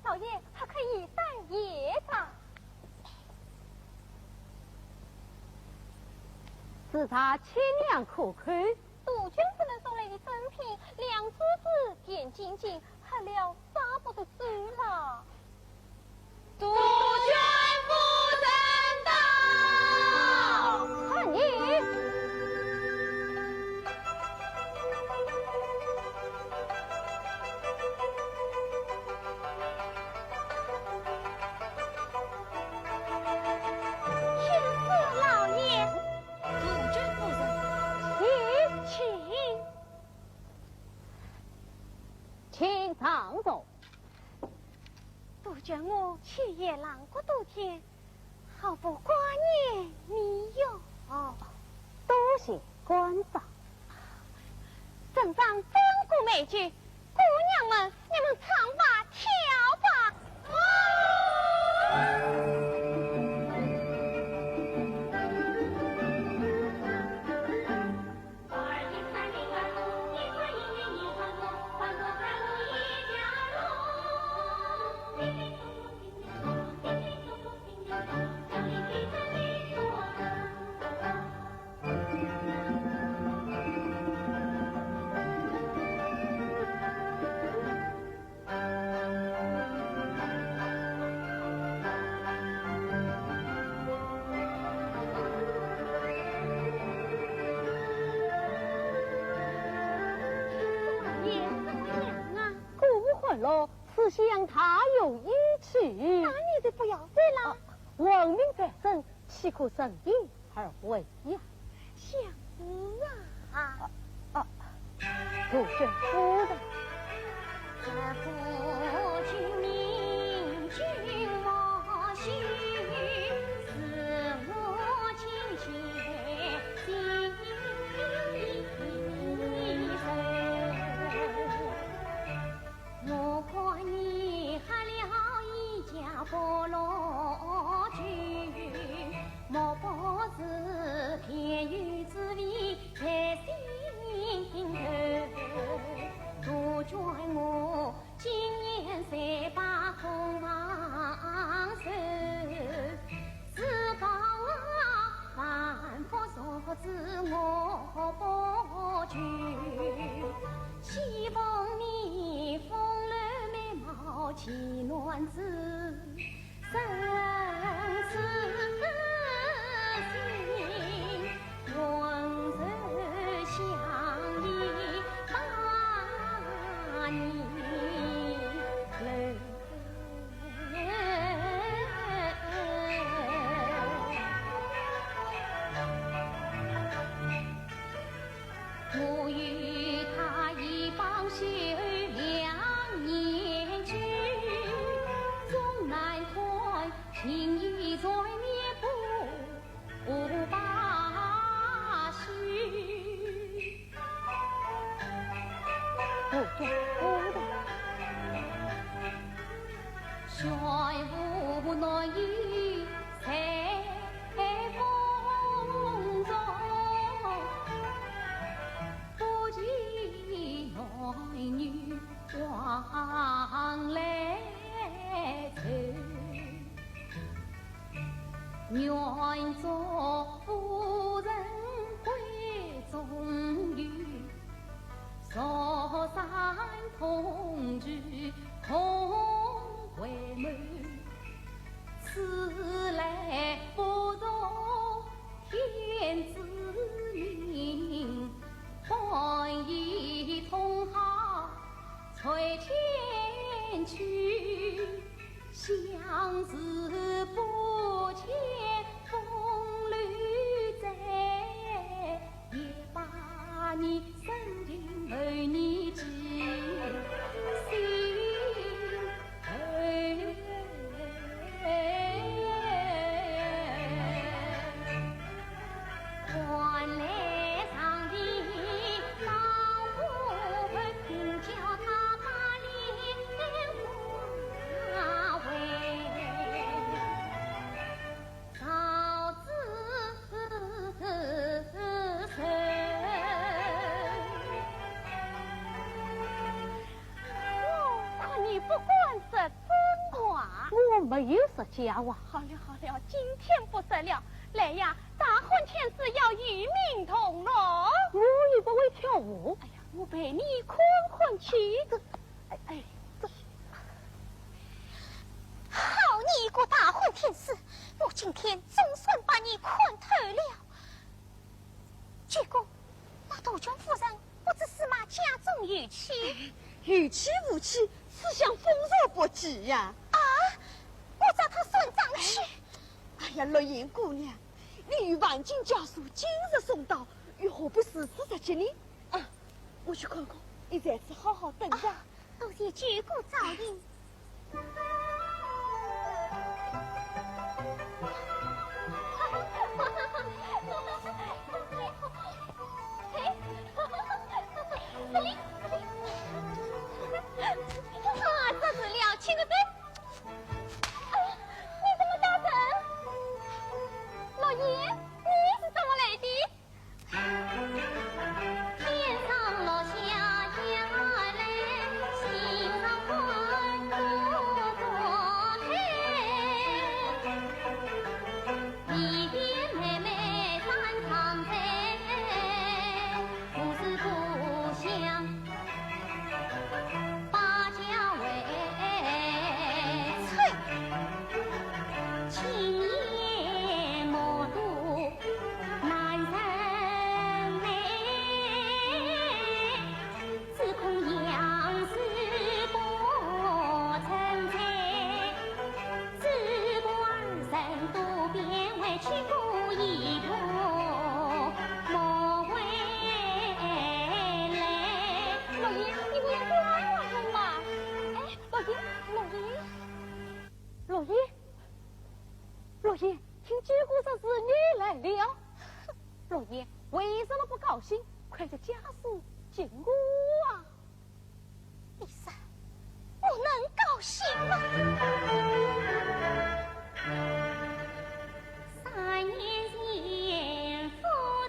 老爷还可以带叶子。是他清凉可口，杜鹃夫人送来的珍品，两珠子点睛睛，喝了杀不得醉了。杜鹃夫人到，看你。请上座。杜鹃我去也浪过多天，好不挂念你哟。多谢关照。镇上风骨美剧，姑娘们，你们唱吧，跳吧。此想他有意去，那你就不要醉了。亡命在身，岂可生病而为呀？相思啊！杜鹃夫人，这夫君明君我许，是我亲切心声。我看你喝了一家菠萝酒，莫不是甜有滋味在心头。杜鹃我今年才把空房收，自告万福所赐我保全，希望你风流美貌齐暖子，生此心温柔相依，把你我与他一帮修2年久，终难看情意在面不罢休。杜鹃夫人，帅无奈于在风中，不及男女往来走，愿做夫人闺中女，韶山同居同为谋，此来不容天子命，欢喜同好垂天去，相思不遣风流在，也把你生定为你知心头。换来上帝当我们叫他把脸还回。实家哇！好了好了，今天不得了，来呀，大婚前是要与民同乐。我又不会跳舞。哎呀，我陪你困困去。这好你个大婚天使，我今天总算把你困透了。结果那杜鹃夫人不知是嘛家中有妻，有妻无妻，思想丰饶不羁呀！啊，我找他算账去。哎呀，陆燕姑娘，你与万金家属今日送到，又何不试着接呢？啊，我去看看，你在此好好等着。多谢举国照应。这是了亲的杯。你怎么打针？老爷，你是怎么来的？天上落下家来，心上欢多黑。离别妹妹山长在，不是故乡。把家为催，今夜莫渡难人美，只恐杨氏不成才，只顾二人渡边外去故一途，莫回来。老爷，你不要管我嘛！哎，老爷，听几乎说是你来了。老爷为什么不高兴？快叫家属进屋啊！医生，我能高兴吗？3年前夫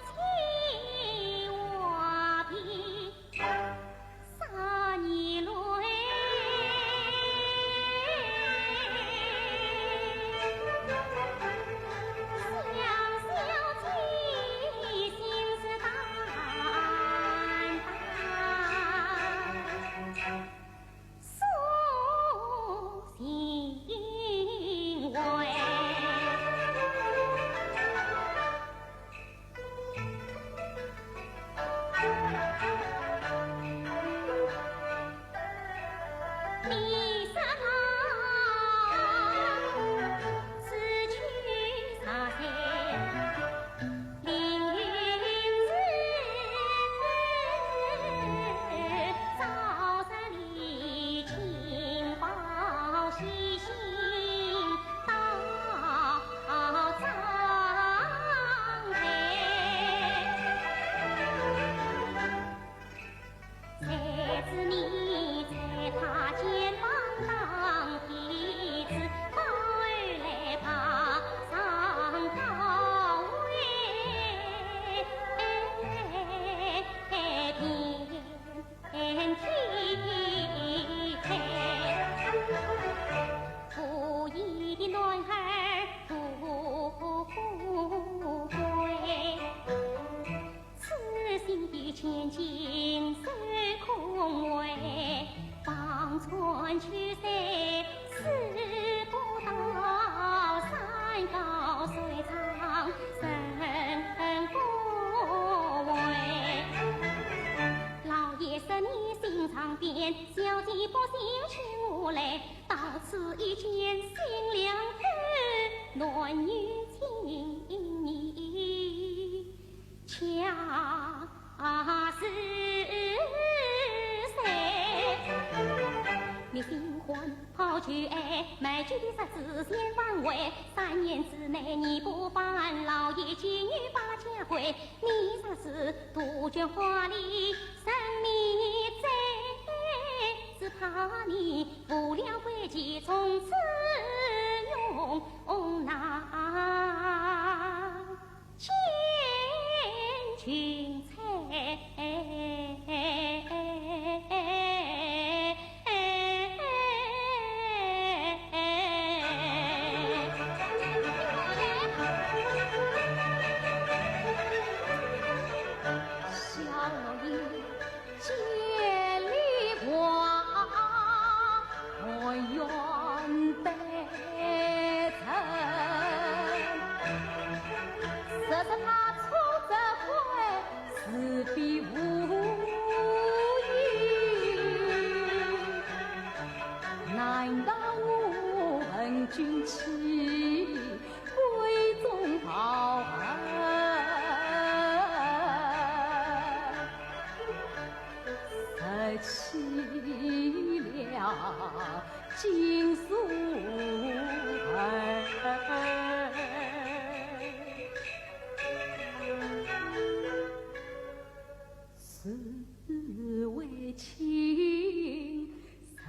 妻瓦皮，3年来相小妻，心事淡淡，诉心慰。离散此去茶歇，凌云寺，早晨里情报喜信到张台。才知你在他肩膀当椅子，抱儿来爬上高位，遍体开。不义的男儿不归，痴心的千金守空位，望穿去塞，四不到，山高水长，身不为。老爷说你心肠变，小姐不心劝我来，到此一见心两看，男女情谊恰似谁？你新婚好娶爱，买娶的是自先方位，3年之内你不办，老爷继女把家归，你啥是杜鹃花里生命在，只怕你不了归期，从此永难见群才。起闺中抱恨，拾起了金锁儿。是为情深。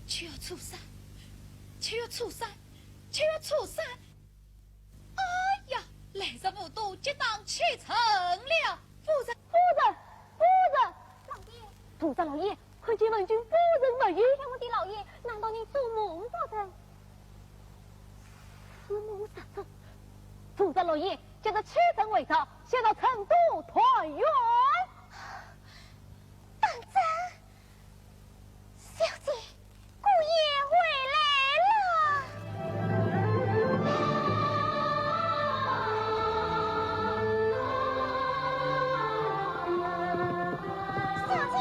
就要出山，就要出山，就要出山！哎呀，来日无多，就当启程了。夫人，老爷，土长老爷，看见文君夫人不语。我的老爷，难道你做梦发的？是梦实中。土长老爷，叫他启程回朝，先到成都团圆。当真，小姐，姑爷回来了。小姐，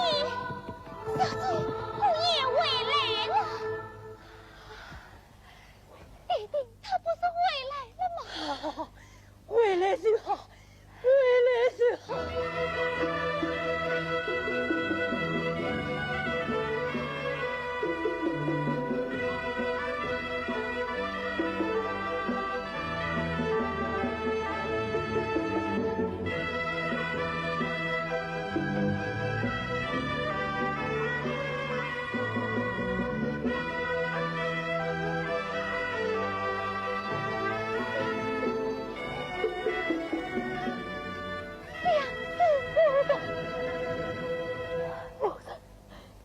姑爷回来了。弟弟，他不是回来了吗？回来就好，回来就好。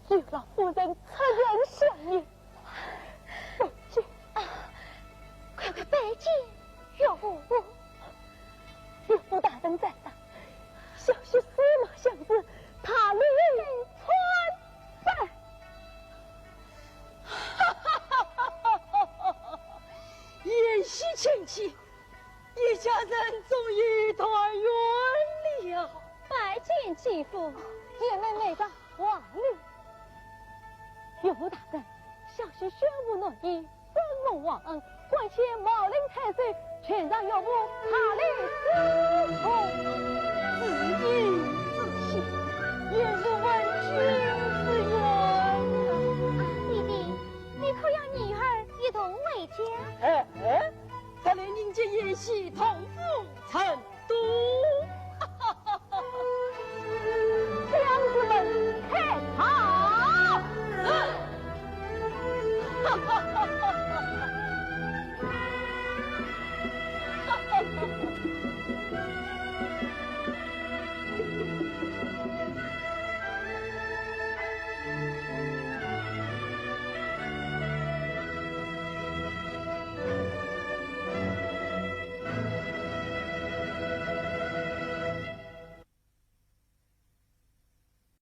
有老夫人出人相念，拜见快拜见岳父！岳父大人在上，小婿司马相知，他律传赞。宴席请起，一家人终于团圆了。拜见继父，姐妹妹的皇女。岳父大人，小婿宣布诺言，分封忘恩，还欠毛令太岁，全让岳父他律